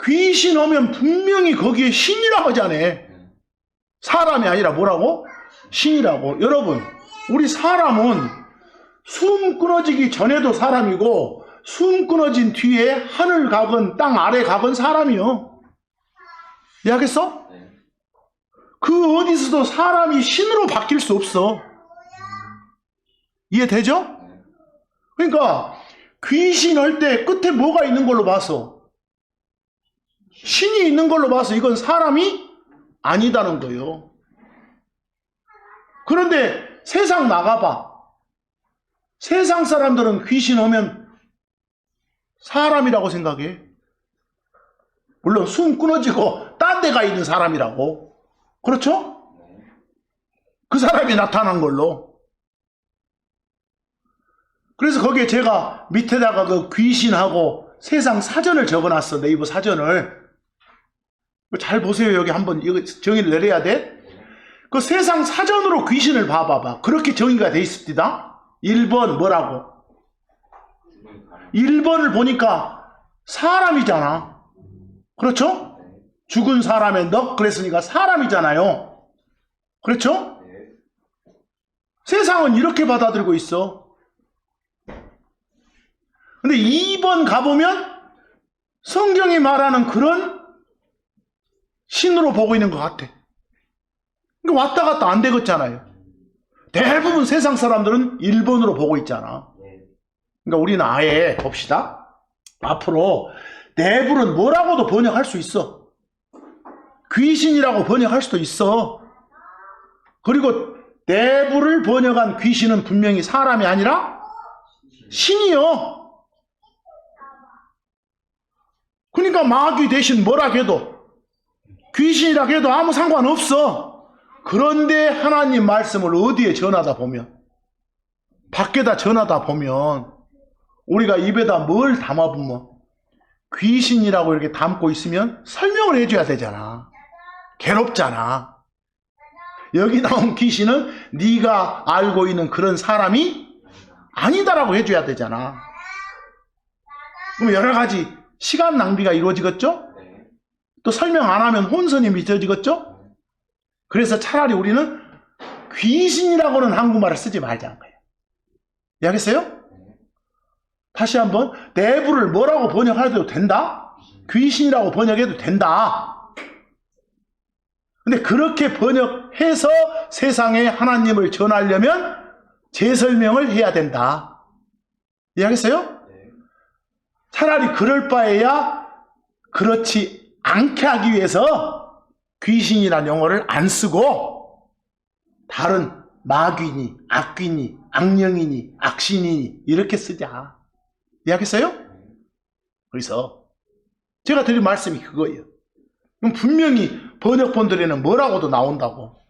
귀신 하면 분명히 거기에 신이라고 하잖아. 사람이 아니라 뭐라고? 신이라고. 여러분, 우리 사람은 숨 끊어지기 전에도 사람이고 숨 끊어진 뒤에 하늘 가건 땅 아래 가건 사람이요. 이해하겠어? 그 어디서도 사람이 신으로 바뀔 수 없어. 이해되죠? 그러니까 귀신 할 때 끝에 뭐가 있는 걸로 봐서, 신이 있는 걸로 봐서 이건 사람이 아니다는 거예요. 그런데 세상 나가봐. 세상 사람들은 귀신 오면 사람이라고 생각해. 물론 숨 끊어지고 딴 데 가 있는 사람이라고. 그렇죠? 그 사람이 나타난 걸로. 그래서 거기에 제가 밑에다가 그 귀신하고 세상 사전을 적어놨어. 네이버 사전을. 잘 보세요. 여기 한번 이거 정의를 내려야 돼. 그 세상 사전으로 귀신을 봐봐봐. 그렇게 정의가 돼 있습니다. 1번 뭐라고? 1번을 보니까 사람이잖아. 그렇죠? 죽은 사람의 넋 그랬으니까 사람이잖아요. 그렇죠? 세상은 이렇게 받아들이고 있어. 근데 2번 가보면 성경이 말하는 그런 신으로 보고 있는 것 같아. 그러니까 왔다 갔다 안 되겠잖아요. 대부분 세상 사람들은 1번으로 보고 있잖아. 그러니까 우리는 아예 봅시다. 앞으로 데블은 뭐라고도 번역할 수 있어. 귀신이라고 번역할 수도 있어. 그리고 데블을 번역한 귀신은 분명히 사람이 아니라 신이요. 그러니까 마귀 대신 뭐라 해도, 귀신이라 해도 아무 상관없어. 그런데 하나님 말씀을 어디에 전하다 보면, 밖에다 전하다 보면, 우리가 입에다 뭘 담아보면, 귀신이라고 이렇게 담고 있으면 설명을 해줘야 되잖아. 괴롭잖아. 여기 나온 귀신은 네가 알고 있는 그런 사람이 아니다라고 해줘야 되잖아. 그럼 여러 가지 시간 낭비가 이루어지겠죠? 또 설명 안 하면 혼선이 빚어지겠죠? 그래서 차라리 우리는 귀신이라고는 한국말을 쓰지 말자는 거예요. 이해하겠어요? 다시 한번, 대부를 뭐라고 번역해도 된다? 귀신이라고 번역해도 된다. 근데 그렇게 번역해서 세상에 하나님을 전하려면 재설명을 해야 된다. 이해하겠어요? 차라리 그럴 바에야 그렇지 않게 하기 위해서 귀신이라는 용어를 안 쓰고 다른 마귀니, 악귀니, 악령이니, 악신이니 이렇게 쓰자. 이해하겠어요? 그래서 제가 드린 말씀이 그거예요. 그럼 분명히 번역본들에는 뭐라고도 나온다고.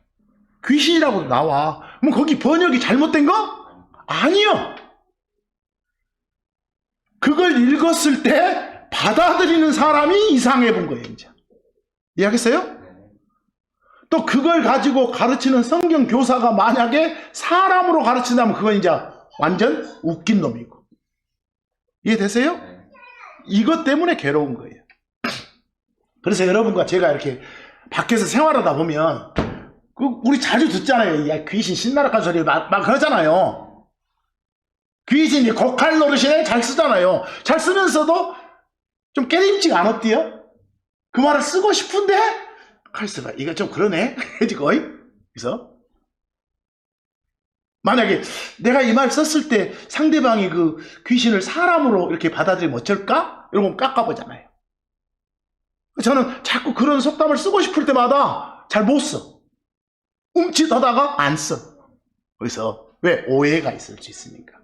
귀신이라고도 나와. 그럼 거기 번역이 잘못된 거? 아니요. 그걸 읽었을 때 받아들이는 사람이 이상해 본 거예요, 이제. 이해하겠어요? 또 그걸 가지고 가르치는 성경 교사가 만약에 사람으로 가르친다면 그건 이제 완전 웃긴 놈이고. 이해되세요? 이것 때문에 괴로운 거예요. 그래서 여러분과 제가 이렇게 밖에서 생활하다 보면 우리 자주 듣잖아요. 야, 귀신 신나락한 소리 막 그러잖아요. 귀신이 고칼 노릇이네 잘 쓰잖아요. 잘 쓰면서도 좀 깨림칙 안 어때요? 그 말을 쓰고 싶은데 칼쓰가 이거 좀 그러네 해지고. 그래서 만약에 내가 이 말 썼을 때 상대방이 그 귀신을 사람으로 이렇게 받아들이면 어쩔까? 이런 건 깎아보잖아요. 저는 자꾸 그런 속담을 쓰고 싶을 때마다 잘 못 써. 움찔하다가 안 써. 그래서 왜? 오해가 있을 수 있으니까.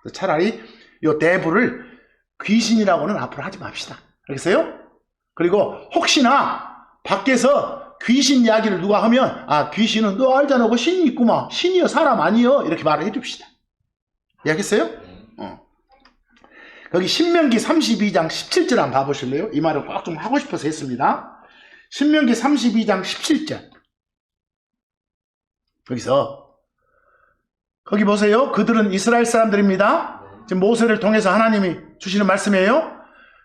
그래서 차라리 이 대부를 귀신이라고는 앞으로 하지 맙시다. 알겠어요? 그리고 혹시나 밖에서 귀신 이야기를 누가 하면 아 귀신은 너 알잖아. 그 신이 있구만. 신이여 사람 아니여. 이렇게 말을 해줍시다. 알겠어요? 거기 신명기 32장 17절 한번 봐보실래요? 이 말을 꼭 좀 하고 싶어서 했습니다. 신명기 32장 17절. 여기서 거기 보세요. 그들은 이스라엘 사람들입니다. 지금 모세를 통해서 하나님이 주시는 말씀이에요.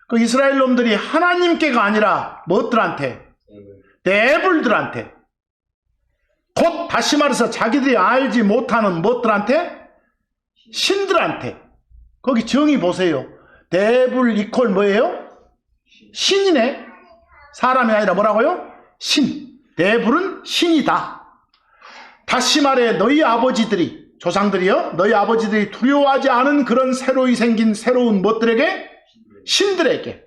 그 이스라엘 놈들이 하나님께가 아니라 뭐들한테? 대불들한테. 곧 다시 말해서 자기들이 알지 못하는 뭐들한테? 신들한테. 거기 정의 보세요. 대불 이퀄 뭐예요? 신이네. 사람이 아니라 뭐라고요? 신. 대불은 신이다. 다시 말해 너희 아버지들이 조상들이요. 너희 아버지들이 두려워하지 않은 그런 새로이 생긴 새로운 것들에게 신들에게.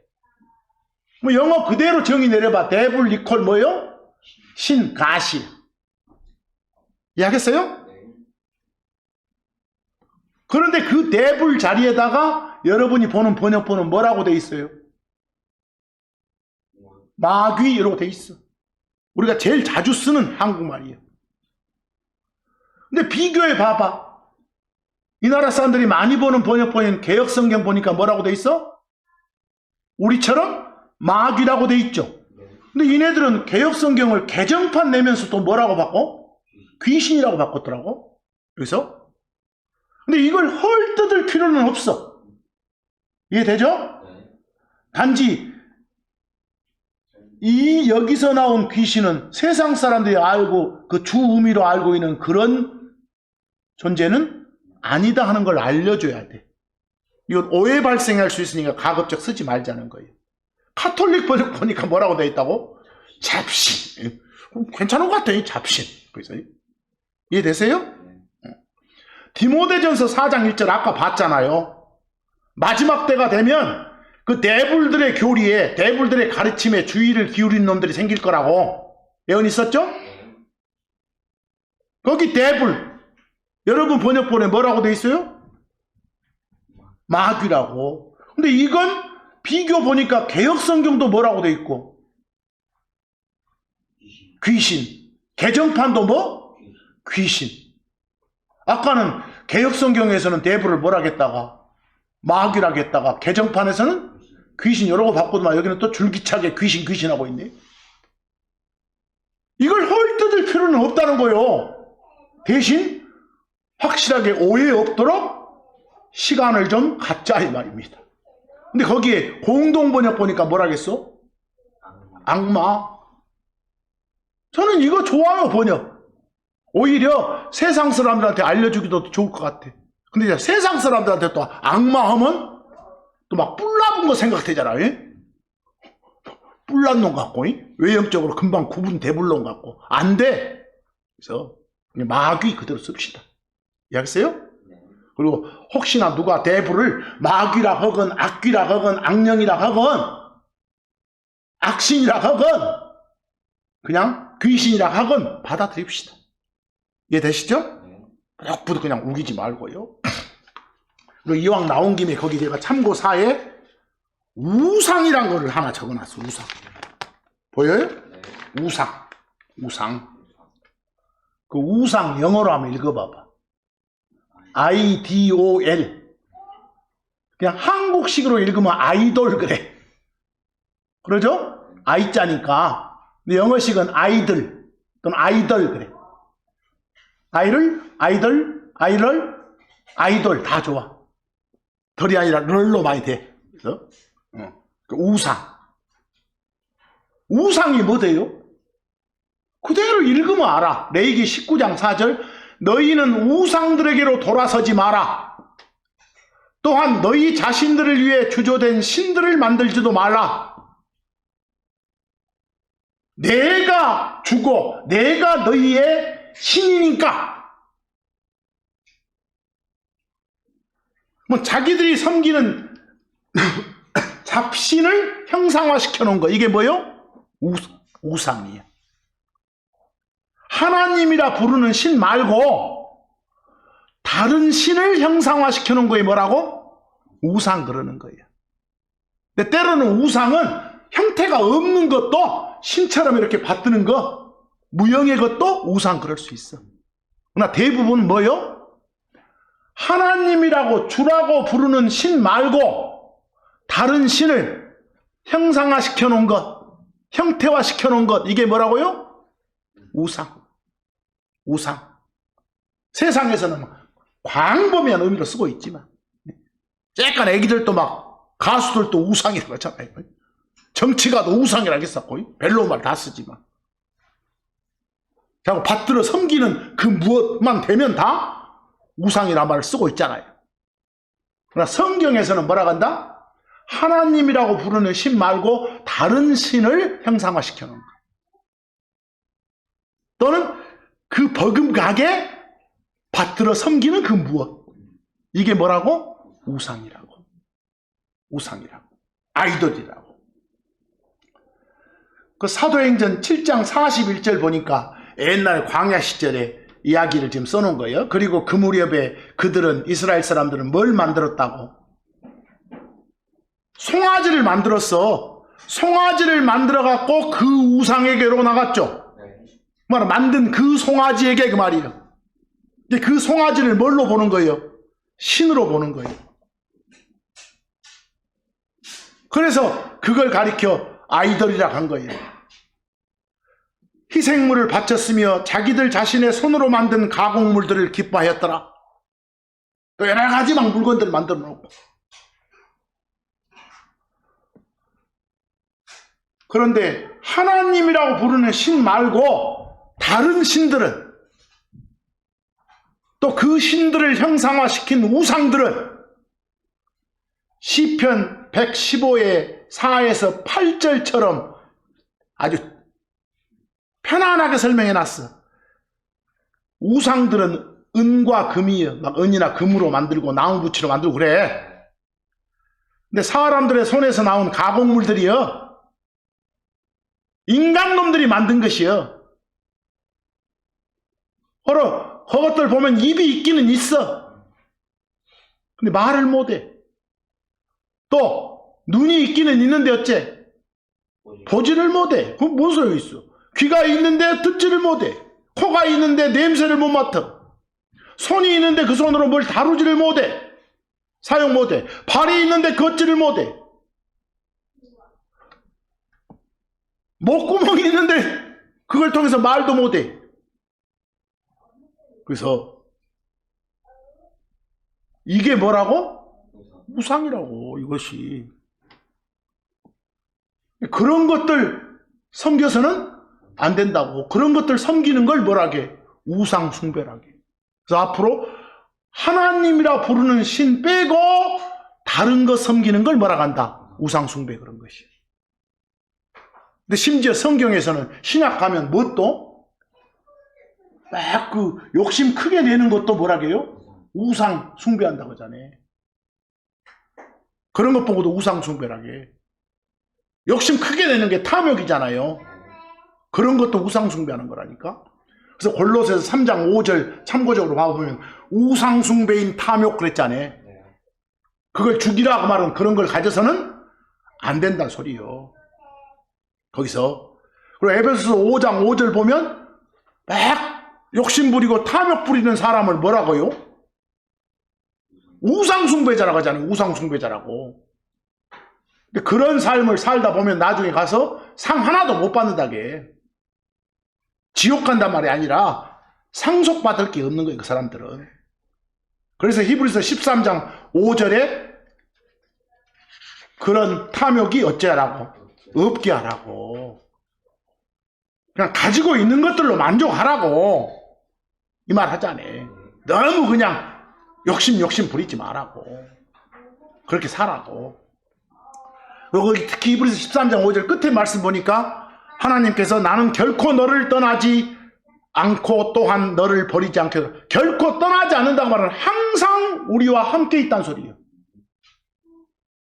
뭐 영어 그대로 정의 내려봐. 대불 이퀄 뭐예요? 신, 가시. 이해하겠어요? 그런데 그 대불 자리에다가 여러분이 보는 번역본은 뭐라고 돼 있어요? 마귀 이라고 돼 있어. 우리가 제일 자주 쓰는 한국말이에요. 근데 비교해 봐봐. 이 나라 사람들이 많이 보는 번역본인 개역성경 보니까 뭐라고 돼 있어? 우리처럼 마귀라고 돼 있죠. 근데 얘네들은 개역성경을 개정판 내면서 또 뭐라고 바꿔? 귀신이라고 바꿨더라고. 그래서 근데 이걸 헐뜯을 필요는 없어. 이해되죠? 단지 이 여기서 나온 귀신은 세상 사람들이 알고 그 주 의미로 알고 있는 그런 존재는 아니다 하는 걸 알려줘야 돼. 이건 오해 발생할 수 있으니까 가급적 쓰지 말자는 거예요. 카톨릭 번역 보니까 뭐라고 되어 있다고? 잡신. 괜찮은 것 같아, 이 잡신. 그래서 이해되세요? 디모데전서 4장 1절 아까 봤잖아요. 마지막 때가 되면 그 대불들의 교리에 대불들의 가르침에 주의를 기울인 놈들이 생길 거라고 예언 있었죠? 거기 대불 여러분 번역본에 뭐라고 돼 있어요? 마귀라고. 근데 이건 비교 보니까 개역성경도 뭐라고 돼 있고? 귀신. 개정판도 뭐? 귀신. 아까는 개역성경에서는 대부를 뭐라겠다가 마귀라겠다가 개정판에서는 귀신 여러 거 바꾸더만 여기는 또 줄기차게 귀신 하고 있네. 이걸 헐뜯을 필요는 없다는 거예요. 대신 확실하게 오해 없도록 시간을 좀 갖자 이 말입니다. 근데 거기에 공동번역 보니까 뭐라겠어? 악마. 저는 이거 좋아요, 번역. 오히려 세상 사람들한테 알려주기도 좋을 것 같아. 근데 이제 세상 사람들한테 또 악마 하면 또 막 뿔나쁜 거 생각되잖아. 뿔난 놈 같고, 외형적으로 금방 구분 대불놈 같고. 안 돼. 그래서 그냥 마귀 그대로 씁시다. 이해하겠어요? 그리고 혹시나 누가 대부를 마귀라 하건 악귀라 하건 악령이라 하건 악신이라 하건 그냥 귀신이라 하건 받아들입시다. 이해되시죠? 부득부득 그냥 우기지 말고요. 그리고 이왕 나온 김에 거기 제가 참고사에 우상이란 거를 하나 적어놨어. 우상. 보여요? 우상. 그 우상 영어로 한번 읽어봐봐. IDOL. 그냥 한국식으로 읽으면 아이돌 그래. 그러죠? 아이자니까. 근데 영어식은 아이들 또는 아이돌 그래. 아이돌 다 좋아. 덜이 아니라 럴로 많이 돼. 그래서 그 우상이 뭐대요? 그대로 읽으면 알아. 레위기 19장 4절 너희는 우상들에게로 돌아서지 마라. 또한 너희 자신들을 위해 주조된 신들을 만들지도 말라. 내가 주고 내가 너희의 신이니까. 뭐 자기들이 섬기는 잡신을 형상화시켜 놓은 거. 이게 뭐요? 우상이에요. 하나님이라 부르는 신 말고 다른 신을 형상화시켜 놓은 거에 뭐라고? 우상 그러는 거예요. 근데 때로는 우상은 형태가 없는 것도 신처럼 이렇게 받드는 거, 무형의 것도 우상 그럴 수 있어. 그러나 대부분 뭐요? 하나님이라고 주라고 부르는 신 말고 다른 신을 형상화시켜 놓은 것, 형태화시켜 놓은 것, 이게 뭐라고요? 우상. 세상에서는 광범위한 의미로 쓰고 있지만 약간 애기들도 막 가수들도 우상이라고 하잖아요. 정치가도 우상이라고 했었고 벨로말 다 쓰지만 자꾸 받들어 섬기는 그 무엇만 되면 다 우상이라는 말을 쓰고 있잖아요. 그러나 성경에서는 뭐라고 한다? 하나님이라고 부르는 신 말고 다른 신을 형상화시켜 놓은 거예요. 또는 그 버금가게 받들어 섬기는 그 무엇. 이게 뭐라고? 우상이라고. 아이돌이라고. 그 사도행전 7장 41절 보니까 옛날 광야 시절에 이야기를 지금 써놓은 거예요. 그리고 그 무렵에 그들은, 이스라엘 사람들은 뭘 만들었다고? 송아지를 만들었어. 송아지를 만들어갖고 그 우상에게로 나갔죠. 말은 만든 그 송아지에게 그 말이에요. 그 송아지를 뭘로 보는 거예요? 신으로 보는 거예요. 그래서 그걸 가리켜 아이돌이라고 한 거예요. 희생물을 바쳤으며 자기들 자신의 손으로 만든 가공물들을 기뻐하였더라. 또 여러 가지 막 물건들을 만들어 놓고. 그런데 하나님이라고 부르는 신 말고 다른 신들은, 또 그 신들을 형상화시킨 우상들은 시편 115의 4에서 8절처럼 아주 편안하게 설명해 놨어. 우상들은 은과 금이요. 막 은이나 금으로 만들고 나무 부치로 만들고 그래. 근데 사람들의 손에서 나온 가공물들이요. 인간놈들이 만든 것이요. 그것들 보면 입이 있기는 있어. 근데 말을 못해. 또 눈이 있기는 있는데 어째? 보지를 못해. 그럼 뭔 소용이 있어? 귀가 있는데 듣지를 못해. 코가 있는데 냄새를 못 맡아. 손이 있는데 그 손으로 뭘 다루지를 못해. 사용 못해. 발이 있는데 걷지를 못해. 목구멍이 있는데 그걸 통해서 말도 못해. 그래서 이게 뭐라고? 우상이라고. 이것이. 그런 것들 섬겨서는 안 된다고. 그런 것들 섬기는 걸 뭐라게? 우상 숭배라게. 그래서 앞으로 하나님이라 부르는 신 빼고 다른 거 섬기는 걸 뭐라고 한다? 우상 숭배. 그런 것이. 근데 심지어 성경에서는 신약 가면 뭣도 막 그 욕심 크게 내는 것도 뭐라게요? 우상 숭배한다고 하잖아요. 그런 것 보고도 우상 숭배라게. 욕심 크게 내는 게 탐욕이잖아요. 그런 것도 우상 숭배하는 거라니까. 그래서 골로새서 3장 5절 참고적으로 봐보면 우상 숭배인 탐욕 그랬잖아요. 그걸 죽이라고 말은 그런 걸 가져서는 안 된다는 소리요. 거기서. 그리고 에베소서 5장 5절 보면 막 욕심 부리고 탐욕 부리는 사람을 뭐라고요? 우상 숭배자라고 하잖아요. 우상 숭배자라고. 근데 그런 삶을 살다 보면 나중에 가서 상 하나도 못 받는다게. 지옥 간단 말이 아니라 상속받을 게 없는 거예요. 그 사람들은. 그래서 히브리서 13장 5절에 그런 탐욕이 어찌 하라고? 없게 하라고. 그냥 가지고 있는 것들로 만족하라고. 이 말 하잖아요. 너무 그냥 욕심 부리지 말라고. 그렇게 살라고. 그리고 특히 히브리서 13장 5절 끝에 말씀 보니까 하나님께서 나는 결코 너를 떠나지 않고 또한 너를 버리지 않게. 결코 떠나지 않는다고 말하는 항상 우리와 함께 있다는 소리예요.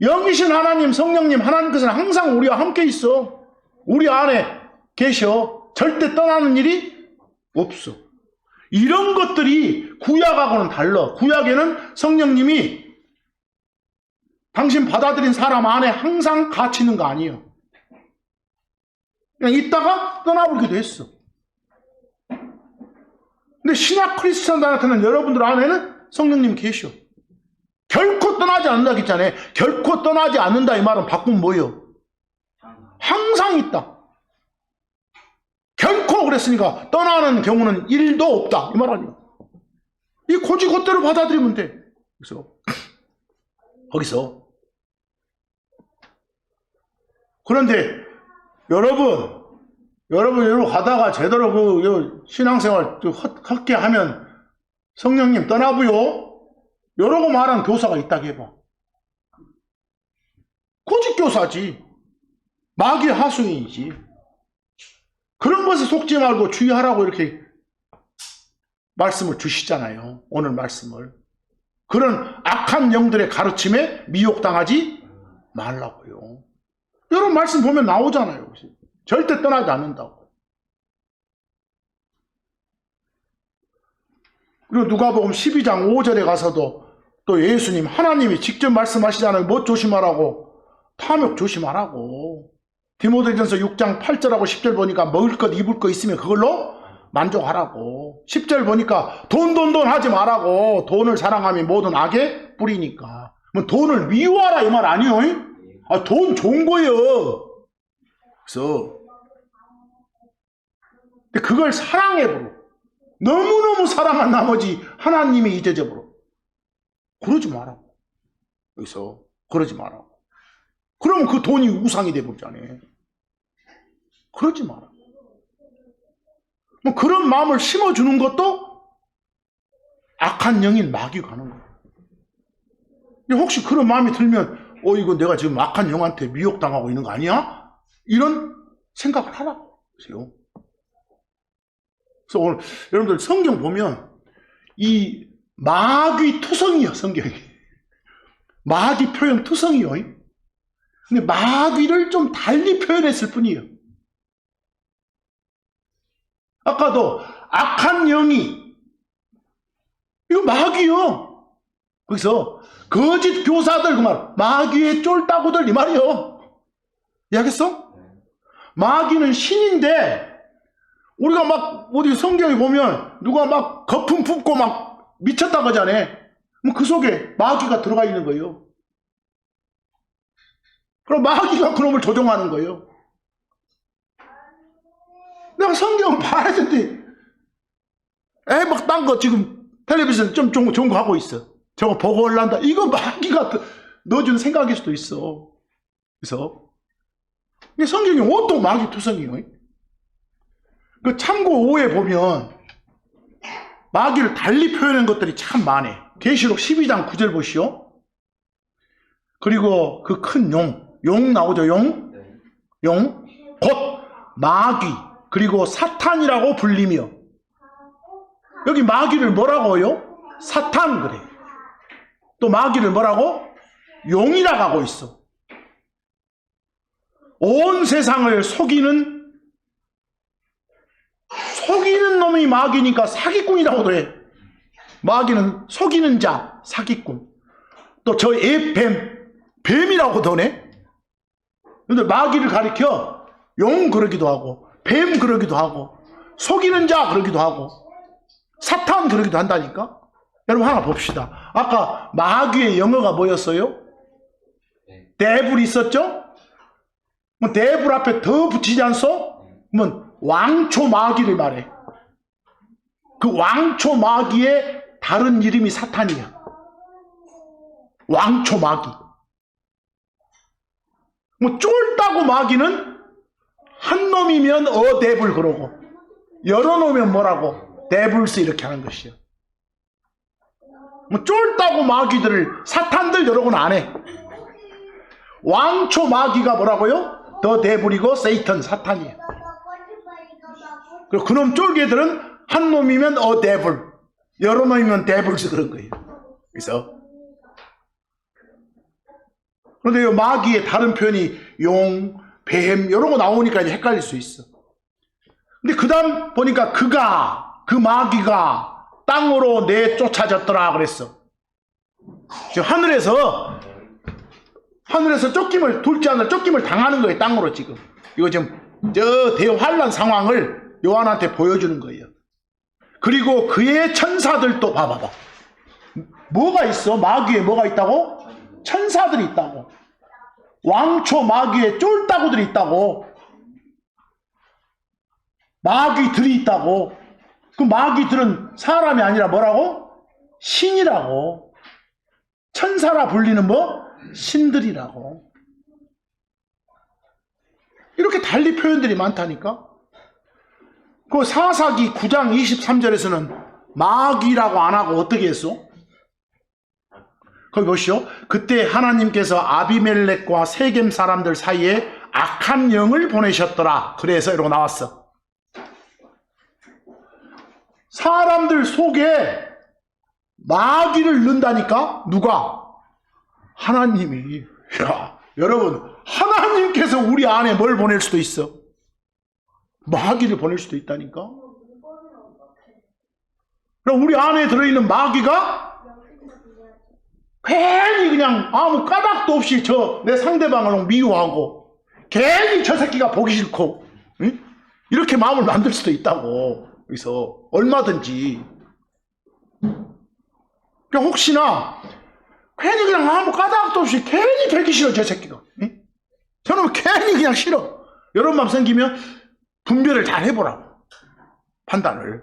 영이신 하나님, 성령님, 하나님께서는 항상 우리와 함께 있어. 우리 안에 계셔. 절대 떠나는 일이 없어. 이런 것들이 구약하고는 달라. 구약에는 성령님이 당신 받아들인 사람 안에 항상 같이 있는 거 아니에요. 그냥 있다가 떠나버리기도 했어. 근데 신약 크리스천들한테는 여러분들 안에는 성령님 계셔. 결코 떠나지 않는다 했잖아요. 결코 떠나지 않는다 이 말은 바꾸면 뭐예요? 항상 있다. 결코 그랬으니까 떠나는 경우는 1도 없다 이 말 아니에요. 이 고지고대로 받아들이면 돼. 그래서 거기서 그런데 여러분 이러고 가다가 제대로 그 신앙생활 헛게 하면 성령님 떠나고요. 이러고 말한 교사가 있다고 해봐. 고집교사지. 마귀 하수인이지. 그런 것에 속지 말고 주의하라고 이렇게 말씀을 주시잖아요. 오늘 말씀을. 그런 악한 영들의 가르침에 미혹당하지 말라고요. 이런 말씀 보면 나오잖아요. 절대 떠나지 않는다고. 그리고 누가복음 12장 5절에 가서도 또 예수님 하나님이 직접 말씀하시잖아요. 뭐 조심하라고? 탐욕 조심하라고. 디모데전서 6장 8절하고 10절 보니까 먹을 것 입을 것 있으면 그걸로 만족하라고. 10절 보니까 돈 하지 말라고. 돈을 사랑하면 모든 악의 뿌리니까. 뭐 돈을 미워하라 이 말 아니에요? 아, 돈 좋은 거예요. 그래서 근데 그걸 사랑해버려. 너무너무 사랑한 나머지 하나님이 잊어져버려. 그러지 마라고. 여기서 그러지 마라고. 그러면 그 돈이 우상이 돼버리잖아요. 그러지 마라. 뭐 그런 마음을 심어주는 것도 악한 영인 마귀가 하는 거예요. 혹시 그런 마음이 들면 이거 내가 지금 악한 영한테 미혹당하고 있는 거 아니야? 이런 생각을 하라고 하세요. 그래서 오늘 여러분들 성경 보면 이 마귀 투성이요. 성경이. 마귀 표현 투성이요. 근데 마귀를 좀 달리 표현했을 뿐이에요. 아까도 악한 영이 이거 마귀요. 그래서 거짓 교사들 그 말, 마귀의 쫄따구들 이 말이요. 이해하겠어? 마귀는 신인데 우리가 막 어디 성경에 보면 누가 막 거품 품고 막 미쳤다 그러잖아요. 그 속에 마귀가 들어가 있는 거예요. 그럼 마귀가 그놈을 조종하는 거예요. 내가 성경을 봐야 되는데 막 딴 거 지금 텔레비전 좀 좋은 거 하고 있어. 저거 보고 올란다. 이거 마귀가 넣어준 생각일 수도 있어. 그래서 성경이 온통 마귀 투성이에요. 그 참고 5에 보면 마귀를 달리 표현한 것들이 참 많네. 계시록 12장 9절 보시오. 그리고 그 큰 용 나오죠. 용, 곧 마귀, 그리고 사탄이라고 불리며. 여기 마귀를 뭐라고 해요? 사탄 그래. 또 마귀를 뭐라고? 용이라고 하고 있어. 온 세상을 속이는 놈이 마귀니까 사기꾼이라고도 해. 마귀는 속이는 자, 사기꾼. 또 저 뱀이라고도 해. 근데 마귀를 가리켜 용 그러기도 하고, 뱀 그러기도 하고, 속이는 자 그러기도 하고, 사탄 그러기도 한다니까. 여러분 하나 봅시다. 아까 마귀의 영어가 뭐였어요? 데블 있었죠? 데블 앞에 더 붙이지 않소? 그러면 왕초 마귀를 말해. 그 왕초 마귀의 다른 이름이 사탄이야. 왕초 마귀. 쫄다고 마귀는 한 놈이면 데블 그러고 여러 놈이면 뭐라고? 데블스 이렇게 하는 것이야. 쫄다고 마귀들을 사탄들 여러 건 안 해. 왕초 마귀가 뭐라고요? 더 데블이고 세이턴 사탄이야. 그리고 그놈 쫄개들은 한 놈이면 데블, 여러 놈이면 데블스 그런 거예요. 그래서 그런데 이 마귀의 다른 표현이 용, 뱀 이런 거 나오니까 이제 헷갈릴 수 있어. 근데 그 다음 보니까 그 마귀가 땅으로 내쫓아졌더라 그랬어. 지금 하늘에서 쫓김을 둘째 하늘 쫓김을 당하는 거예요. 땅으로 지금. 이거 지금 저 대환란 상황을 요한한테 보여주는 거예요. 그리고 그의 천사들도 봐봐봐. 뭐가 있어? 마귀에 뭐가 있다고? 천사들이 있다고. 왕초 마귀에 쫄따구들이 있다고. 마귀들이 있다고. 그 마귀들은 사람이 아니라 뭐라고? 신이라고. 천사라 불리는 뭐? 신들이라고. 이렇게 달리 표현들이 많다니까. 그 사사기 9장 23절에서는 마귀라고 안 하고 어떻게 했어? 거기 보시오. 그때 하나님께서 아비멜렉과 세겜 사람들 사이에 악한 영을 보내셨더라. 그래서 이러고 나왔어. 사람들 속에 마귀를 넣는다니까? 누가? 하나님이. 야, 여러분, 하나님께서 우리 안에 뭘 보낼 수도 있어? 마귀를 보낼 수도 있다니까? 그럼 우리 안에 들어있는 마귀가 괜히 그냥 아무 까닭도 없이 내 상대방을 미워하고 괜히 저 새끼가 보기 싫고, 응? 이렇게 마음을 만들 수도 있다고. 그래서 얼마든지. 그냥 혹시나 괜히 그냥 아무 까닭도 없이 괜히 되기 싫어 저 새끼가. 응? 저는 괜히 그냥 싫어. 이런 마음 생기면 분별을 잘 해보라고. 판단을.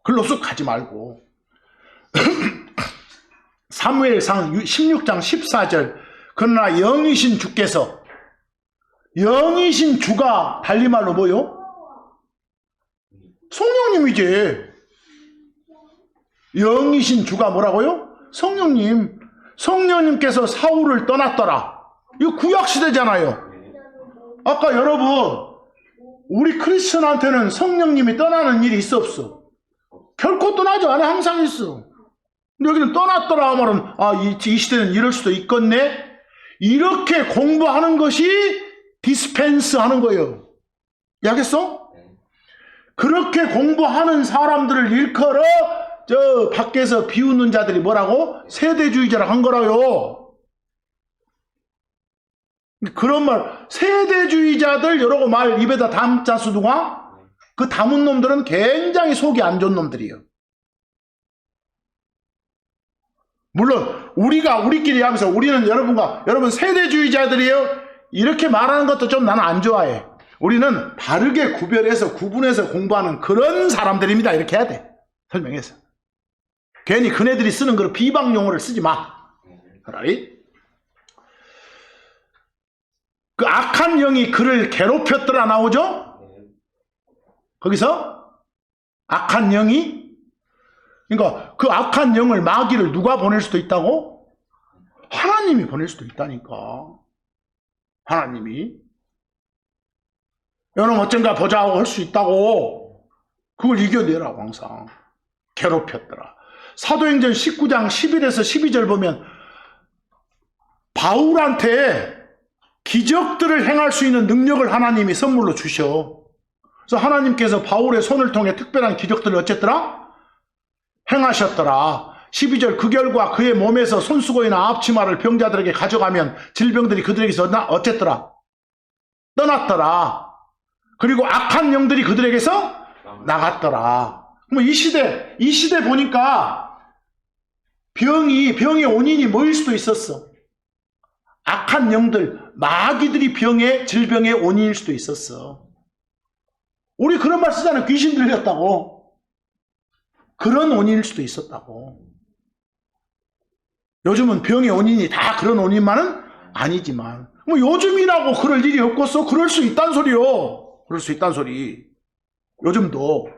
글로 쑥 가지 말고. 사무엘상 16장 14절. 그러나 영이신 주께서, 영이신 주가 달리말로 뭐요? 성령님이지. 영이신 주가 뭐라고요? 성령님. 성령님께서 사울을 떠났더라. 이거 구약시대잖아요. 아까 여러분, 우리 크리스천한테는 성령님이 떠나는 일이 있어 없어? 결코 떠나지 않아. 항상 있어. 근데 여기는 떠났더라 하면은 이 시대는 이럴 수도 있겠네. 이렇게 공부하는 것이 디스펜스 하는 거예요. 이해하겠어? 그렇게 공부하는 사람들을 일컬어 저 밖에서 비웃는 자들이 뭐라고? 세대주의자라 한 거라요. 그런 말, 세대주의자들 이러고 말 입에다 담자수 누가? 그 담은 놈들은 굉장히 속이 안 좋은 놈들이에요. 물론 우리끼리 하면서 우리는 여러분 세대주의자들이에요. 이렇게 말하는 것도 좀 나는 안 좋아해. 우리는 바르게 구별해서 구분해서 공부하는 그런 사람들입니다. 이렇게 해야 돼. 설명해서. 괜히 그네들이 쓰는 그런 비방 용어를 쓰지 마. 알아이? 그 악한 영이 그를 괴롭혔더라 나오죠? 거기서 악한 영이, 그러니까 그 악한 영을 마귀를 누가 보낼 수도 있다고? 하나님이 보낼 수도 있다니까. 하나님이. 여러분 어쩐가 보자고 할 수 있다고. 그걸 이겨내라고 항상. 괴롭혔더라. 사도행전 19장 11에서 12절 보면 바울한테 기적들을 행할 수 있는 능력을 하나님이 선물로 주셔. 그래서 하나님께서 바울의 손을 통해 특별한 기적들을 어쨌더라? 행하셨더라. 12절 그 결과 그의 몸에서 손수건이나 앞치마를 병자들에게 가져가면 질병들이 그들에게서 어쨌더라? 떠났더라. 그리고 악한 영들이 그들에게서 나갔더라. 뭐 이 시대 보니까 병의 원인이 뭐일 수도 있었어. 악한 영들, 마귀들이 질병의 원인일 수도 있었어. 우리 그런 말 쓰잖아요. 귀신 들렸다고. 그런 원인일 수도 있었다고. 요즘은 병의 원인이 다 그런 원인만은 아니지만, 뭐 요즘이라고 그럴 일이 없겠어? 그럴 수 있단 소리요. 그럴 수 있단 소리. 요즘도.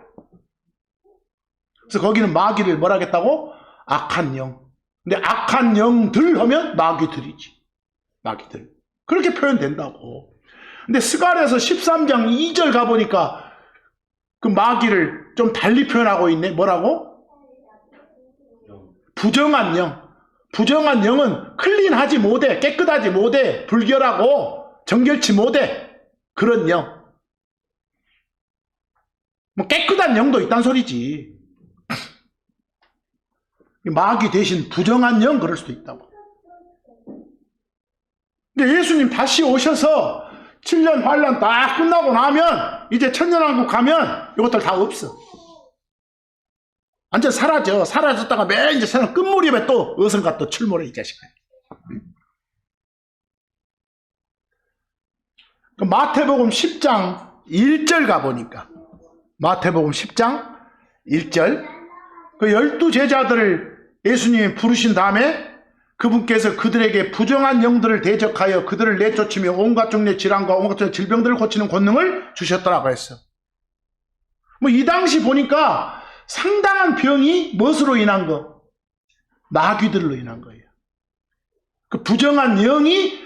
그래서 거기는 마귀를 뭐라 하겠다고? 악한 영. 근데 악한 영들 하면 마귀들이지. 마귀들. 그렇게 표현된다고. 근데 스가랴서 13장 2절 가보니까 그 마귀를 좀 달리 표현하고 있네. 뭐라고? 부정한 영. 부정한 영은 클린하지 못해. 깨끗하지 못해. 불결하고 정결치 못해. 그런 영. 뭐 깨끗한 영도 있단 소리지. 마귀 대신 부정한 영 그럴 수도 있다고. 근데 예수님 다시 오셔서 7년 환란 딱 끝나고 나면 이제 천년왕국 가면 이것들 다 없어. 완전 사라져. 사라졌다가 맨 이제 세상 끝무렵에 또 어선가 또 출몰해 이 자식아. 마태복음 10장 1절 가보니까 마태복음 10장 1절 그 12제자들을 예수님이 부르신 다음에 그분께서 그들에게 부정한 영들을 대적하여 그들을 내쫓으며 온갖 종류의 질환과 온갖 종류의 질병들을 고치는 권능을 주셨더라고 했어. 뭐 이 당시 보니까 상당한 병이 무엇으로 인한 거? 마귀들로 인한 거예요. 그 부정한 영이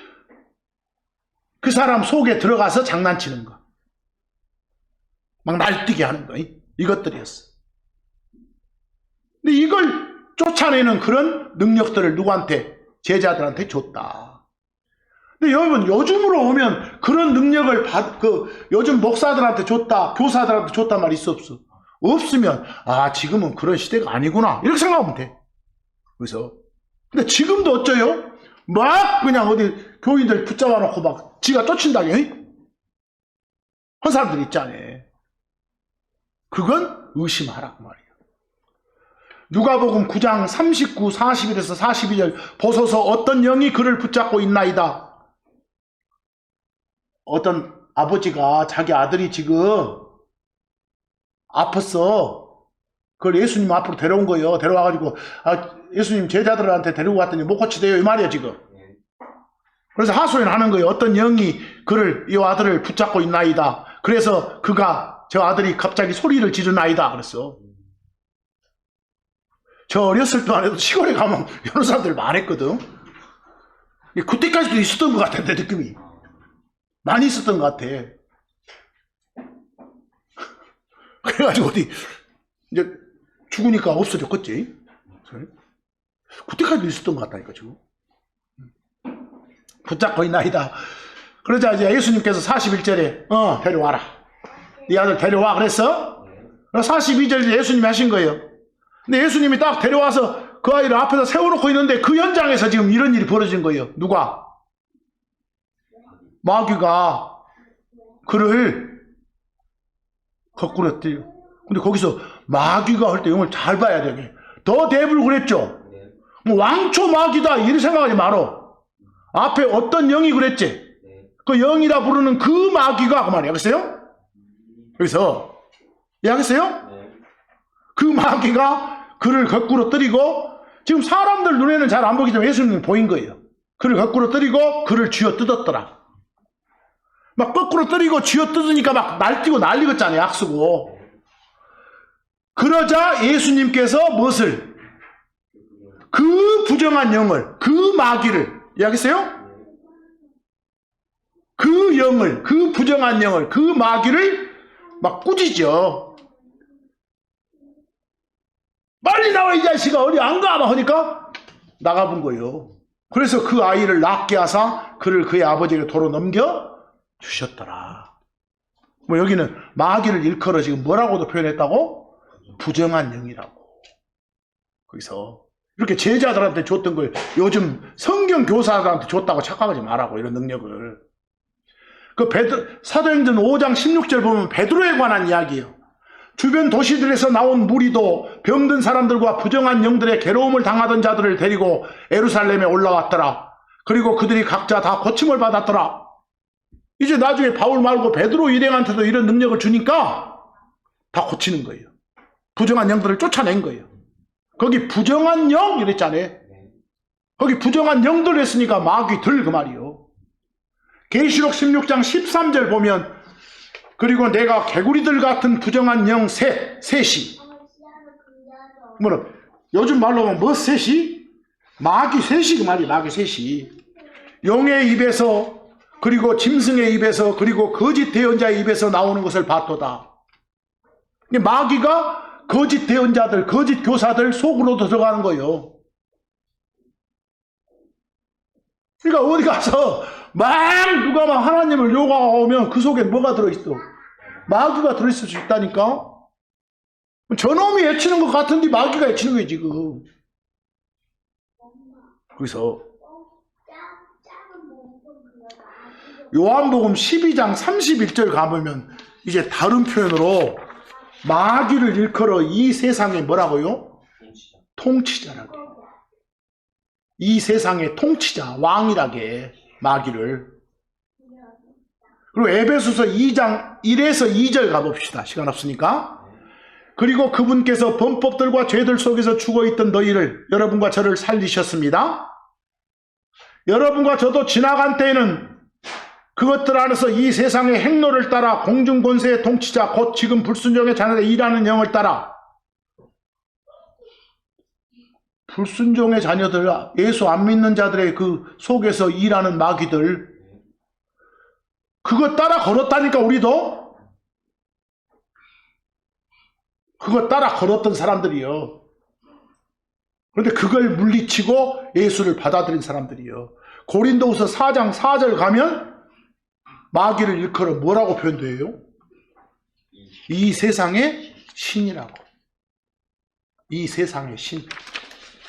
그 사람 속에 들어가서 장난치는 거. 막 날뛰게 하는 거. 이것들이었어. 근데 이걸 쫓아내는 그런 능력들을 누구한테? 제자들한테 줬다. 근데 여러분 요즘으로 오면 그런 능력을 요즘 목사들한테 줬다, 교사들한테 줬단 말이 있어 없어? 없으면 지금은 그런 시대가 아니구나 이렇게 생각하면 돼. 그래서 근데 지금도 어쩌요? 막 그냥 어디 교인들 붙잡아 놓고 막 지가 쫓친다게 한 사람들 있잖아요. 그건 의심하라고 말이에요. 누가복음 9장 39, 41에서 42절 보소서 어떤 영이 그를 붙잡고 있나이다. 어떤 아버지가 자기 아들이 지금 아팠어. 그걸 예수님 앞으로 데려온 거예요. 데려와가지고 예수님 제자들한테 데리고 갔더니 못 고치대요 이 말이야 지금. 그래서 하소연 하는 거예요. 어떤 영이 이 아들을 붙잡고 있나이다. 그래서 저 아들이 갑자기 소리를 지르나이다 그랬어. 저 어렸을 때만 해도 시골에 가면 여러 사람들 많았거든. 그때까지도 있었던 것 같아, 내 느낌이. 많이 있었던 것 같아. 그래가지고 어디, 이제 죽으니까 없어졌겠지. 그때까지도 있었던 것 같다니까, 지금. 붙잡고 있나이다. 그러자 이제 예수님께서 41절에, 데려와라. 네 아들 데려와, 그랬어? 42절에 예수님이 하신 거예요. 근데 예수님이 딱 데려와서 그 아이를 앞에서 세워놓고 있는데 그 현장에서 지금 이런 일이 벌어진 거예요. 누가? 마귀가 그를 거꾸로 뛰어. 근데 거기서 마귀가 할 때 영을 잘 봐야 되게. 더 데블 그랬죠? 뭐 왕초 마귀다 이렇게 생각하지 말어. 앞에 어떤 영이 그랬지? 그 영이라 부르는 그 마귀가 그 말이야. 알겠어요? 여기서 이해하겠어요? 그 마귀가 그를 거꾸로 때리고 지금 사람들 눈에는 잘 안 보이지만 예수님은 보인 거예요. 그를 거꾸로 때리고 그를 쥐어 뜯었더라. 막 거꾸로 때리고 쥐어 뜯으니까 막 날뛰고 난리겠잖아요. 악쓰고. 그러자 예수님께서 무엇을? 그 부정한 영을, 그 마귀를, 이해하겠어요? 그 영을, 그 부정한 영을, 그 마귀를 막 꾸짖죠. 빨리 나와 이 자식아 어디 안 가? 막 하니까 나가본 거예요. 그래서 그 아이를 낫게 하사 그를 그의 아버지에게 도로 넘겨 주셨더라. 뭐 여기는 마귀를 일컬어 지금 뭐라고도 표현했다고? 부정한 영이라고. 거기서 이렇게 제자들한테 줬던 걸 요즘 성경 교사들한테 줬다고 착각하지 말라고. 이런 능력을. 그 사도행전 5장 16절 보면 베드로에 관한 이야기예요. 주변 도시들에서 나온 무리도 병든 사람들과 부정한 영들의 괴로움을 당하던 자들을 데리고 예루살렘에 올라왔더라. 그리고 그들이 각자 다 고침을 받았더라. 이제 나중에 바울 말고 베드로 일행한테도 이런 능력을 주니까 다 고치는 거예요. 부정한 영들을 쫓아낸 거예요. 거기 부정한 영 이랬잖아요. 거기 부정한 영들 했으니까 마귀들 그 말이요. 계시록 16장 13절 보면 그리고 내가 개구리들 같은 부정한 영 셋이 뭐라 요즘 말로 하면 뭐 셋이? 마귀 셋이 그 말이에요. 마귀 셋이 용의 입에서 그리고 짐승의 입에서 그리고 거짓 대언자의 입에서 나오는 것을 봤도다. 마귀가 거짓 대언자들, 거짓 교사들 속으로 들어가는 거예요. 그러니까 어디 가서 막 누가 막 하나님을 욕하고 오면 그 속에 뭐가 들어있어? 마귀가 들어있을 수 있다니까? 저놈이 애치는 것 같은데 마귀가 애치는 거예요 지금. 그래서 요한복음 12장 31절 가보면 이제 다른 표현으로 마귀를 일컬어 이 세상의 뭐라고요? 통치자라고. 이 세상의 통치자, 왕이라게 마귀를. 그리고 에베소서 2장 1에서 2절 가봅시다. 시간 없으니까. 그리고 그분께서 범법들과 죄들 속에서 죽어있던 너희를 여러분과 저를 살리셨습니다. 여러분과 저도 지나간 때에는 그것들 안에서 이 세상의 행로를 따라 공중권세의 통치자 곧 지금 불순종의 자녀들의 일하는 영을 따라 불순종의 자녀들 예수 안 믿는 자들의 그 속에서 일하는 마귀들 그거 따라 걸었다니까. 우리도 그거 따라 걸었던 사람들이요. 그런데 그걸 물리치고 예수를 받아들인 사람들이요. 고린도후서 4장 4절 가면 마귀를 일컬어 뭐라고 표현돼요? 이 세상의 신이라고. 이 세상의 신.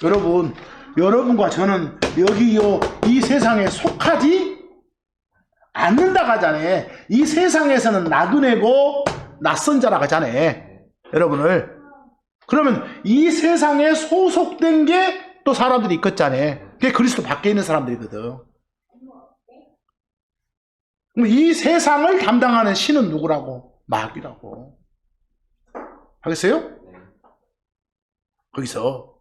여러분, 여러분과 저는 여기요 이 세상에 속하지 않는다고 하잖아요. 이 세상에서는 나그네고 낯선 자라고 하잖아요. 여러분을. 그러면 이 세상에 소속된 게 또 사람들이 있겠잖아요. 그게 그리스도 밖에 있는 사람들이거든. 이 세상을 담당하는 신은 누구라고? 마귀라고. 하겠어요? 거기서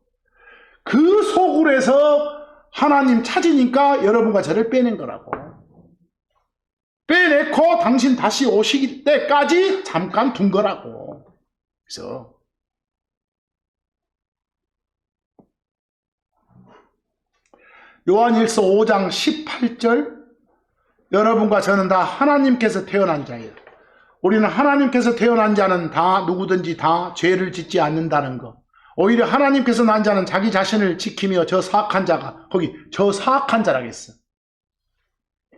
그 속으로서 하나님 찾으니까 여러분과 저를 빼낸 거라고. 빼내고 당신 다시 오시기 때까지 잠깐 둔 거라고. 그래서 요한일서 5장 18절 여러분과 저는 다 하나님께서 태어난 자예요. 우리는 하나님께서 태어난 자는 다 누구든지 다 죄를 짓지 않는다는 것. 오히려 하나님께서 난 자는 자기 자신을 지키며 저 사악한 자가 거기 저 사악한 자라겠어.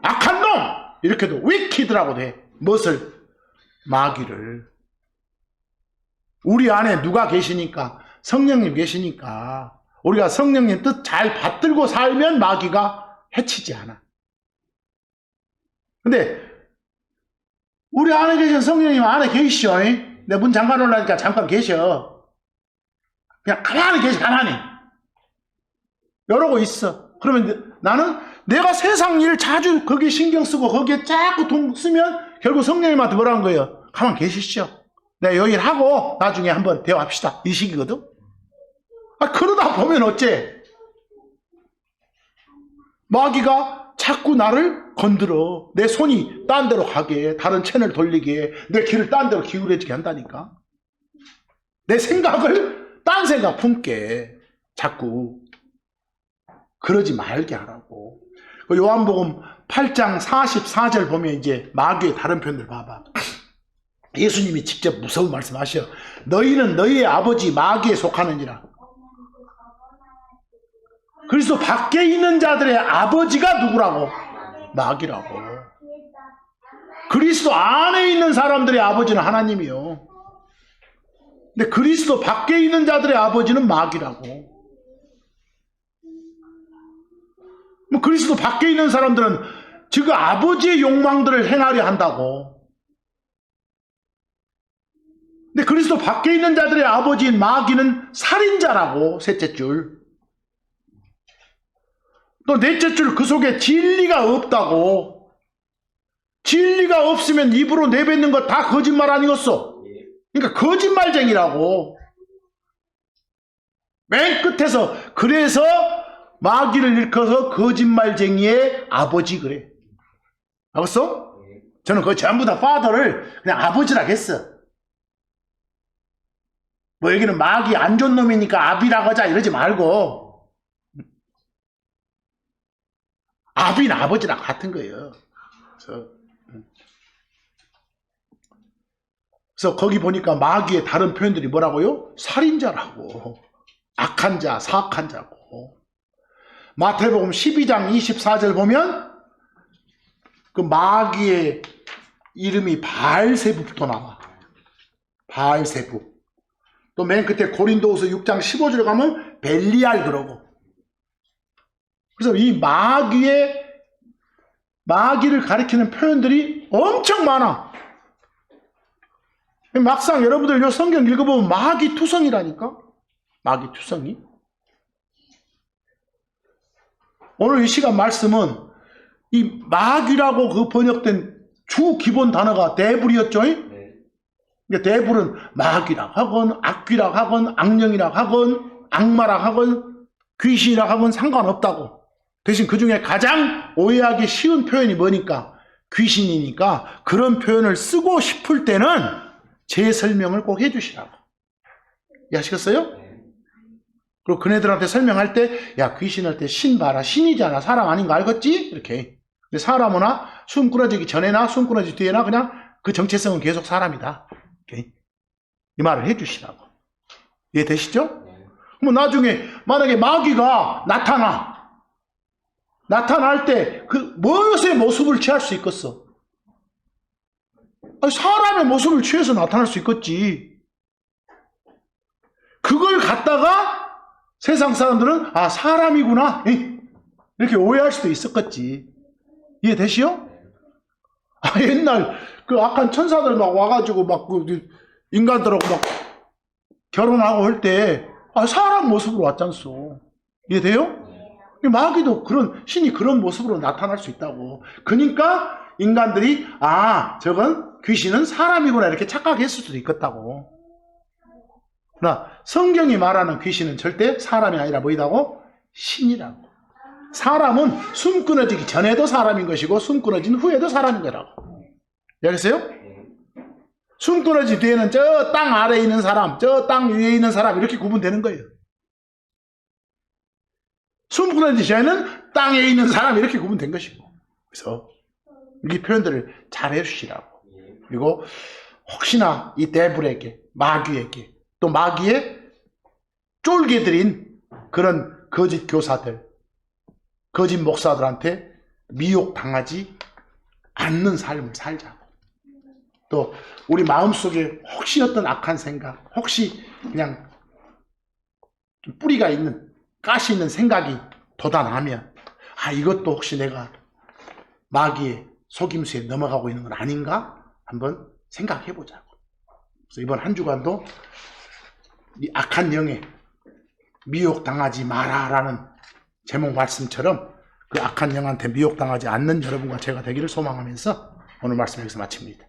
악한 놈! 이렇게도 wicked라고 돼. 무엇을? 마귀를. 우리 안에 누가 계시니까 성령님 계시니까 우리가 성령님 뜻 잘 받들고 살면 마귀가 해치지 않아. 근데 우리 안에 계신 성령님 안에 계시죠. 내 문 잠가 놓으려니까 잠깐 계셔. 그냥 가만히 계시, 가만히. 이러고 있어. 그러면 나는 내가 세상 일 자주 거기에 신경 쓰고 거기에 자꾸 돈 쓰면 결국 성령님한테 뭐라는 거예요? 가만 계시죠. 내가 이 일 하고 나중에 한번 대화합시다. 이 식이거든. 그러다 보면 어째? 마귀가 자꾸 나를 건드려. 내 손이 딴 데로 가게, 다른 채널 돌리게, 내 귀를 딴 데로 기울여지게 한다니까. 내 생각을 딴 생각 품게 자꾸 그러지 말게 하라고. 요한복음 8장 44절 보면 이제 마귀의 다른 표현들 봐봐. 예수님이 직접 무서운 말씀하셔. 너희는 너희의 아버지 마귀에 속하느니라. 그리스도 밖에 있는 자들의 아버지가 누구라고? 마귀라고. 그리스도 안에 있는 사람들의 아버지는 하나님이요. 근데 그리스도 밖에 있는 자들의 아버지는 마귀라고. 그리스도 밖에 있는 사람들은 즉 아버지의 욕망들을 행하려 한다고. 근데 그리스도 밖에 있는 자들의 아버지인 마귀는 살인자라고. 셋째 줄. 또 넷째 줄 그 속에 진리가 없다고. 진리가 없으면 입으로 내뱉는 거 다 거짓말 아니겠어? 그러니까 거짓말쟁이라고. 맨 끝에서 그래서 마귀를 일컬어서 거짓말쟁이의 아버지 그래. 알았어? 저는 그거 전부 다 파더를 그냥 아버지라고 했어. 뭐 여기는 마귀 안 좋은 놈이니까 아비라고 하자 이러지 말고 아비는 아버지랑 같은 거예요. 그래서 거기 보니까 마귀의 다른 표현들이 뭐라고요? 살인자라고. 악한 자, 사악한 자고. 마태복음 12장 24절 보면 그 마귀의 이름이 바알세부부터 나와. 바알세부. 또 맨 끝에 고린도후서 6장 15절 가면 벨리알 그러고. 그래서 이 마귀를 가리키는 표현들이 엄청 많아. 막상 여러분들 이 성경 읽어보면 마귀투성이라니까. 마귀투성이. 오늘 이 시간 말씀은 이 마귀라고 그 번역된 주 기본 단어가 데불이었죠. 그러니까 데불은 마귀라 하건 악귀라 하건 악령이라 하건 악마라 하건 귀신이라 하건 상관없다고. 대신 그 중에 가장 오해하기 쉬운 표현이 뭐니까? 귀신이니까 그런 표현을 쓰고 싶을 때는 제 설명을 꼭 해주시라고. 이해하시겠어요? 그리고 그네들한테 설명할 때, 야, 귀신 할 때 신 봐라. 신이잖아. 사람 아닌 거 알겠지? 이렇게. 근데 사람이나 숨 끊어지기 전에나 숨 끊어지기 뒤에나 그냥 그 정체성은 계속 사람이다. 이렇게. 이 말을 해주시라고. 이해되시죠? 그럼 나중에 만약에 마귀가 나타날 때 그 무엇의 모습을 취할 수 있겠어? 아니, 사람의 모습을 취해서 나타날 수 있겠지. 그걸 갖다가 세상 사람들은 아 사람이구나 이렇게 오해할 수도 있었겠지. 이해되시오? 아 옛날 그 악한 천사들 막 와가지고 막 그 인간들하고 막 결혼하고 할 때 아 사람 모습으로 왔잖소. 이해돼요? 마귀도 그런 신이 그런 모습으로 나타날 수 있다고. 그러니까 인간들이 아 저건 귀신은 사람이구나 이렇게 착각했을 수도 있겠다고. 그러나 성경이 말하는 귀신은 절대 사람이 아니라 뭐이다고? 신이라고. 사람은 숨 끊어지기 전에도 사람인 것이고 숨 끊어진 후에도 사람인 거라고. 알겠어요? 숨 끊어진 뒤에는 저 땅 아래에 있는 사람, 저 땅 위에 있는 사람 이렇게 구분되는 거예요. 숨 끊어진 전에는 땅에 있는 사람 이렇게 구분된 것이고. 그래서 이 표현들을 잘 해주시라고. 그리고 혹시나 이 데블에게, 마귀에게, 또 마귀의 쫄개들인 그런 거짓 교사들, 거짓 목사들한테 미혹당하지 않는 삶을 살자고. 또 우리 마음속에 혹시 어떤 악한 생각, 혹시 그냥 좀 뿌리가 있는, 가시 있는 생각이 돋아나면, 이것도 혹시 내가 마귀의 속임수에 넘어가고 있는 건 아닌가? 한번 생각해 보자고. 그래서 이번 한 주간도 이 악한 영에 미혹당하지 마라라는 제목 말씀처럼 그 악한 영한테 미혹당하지 않는 여러분과 제가 되기를 소망하면서 오늘 말씀 여기서 마칩니다.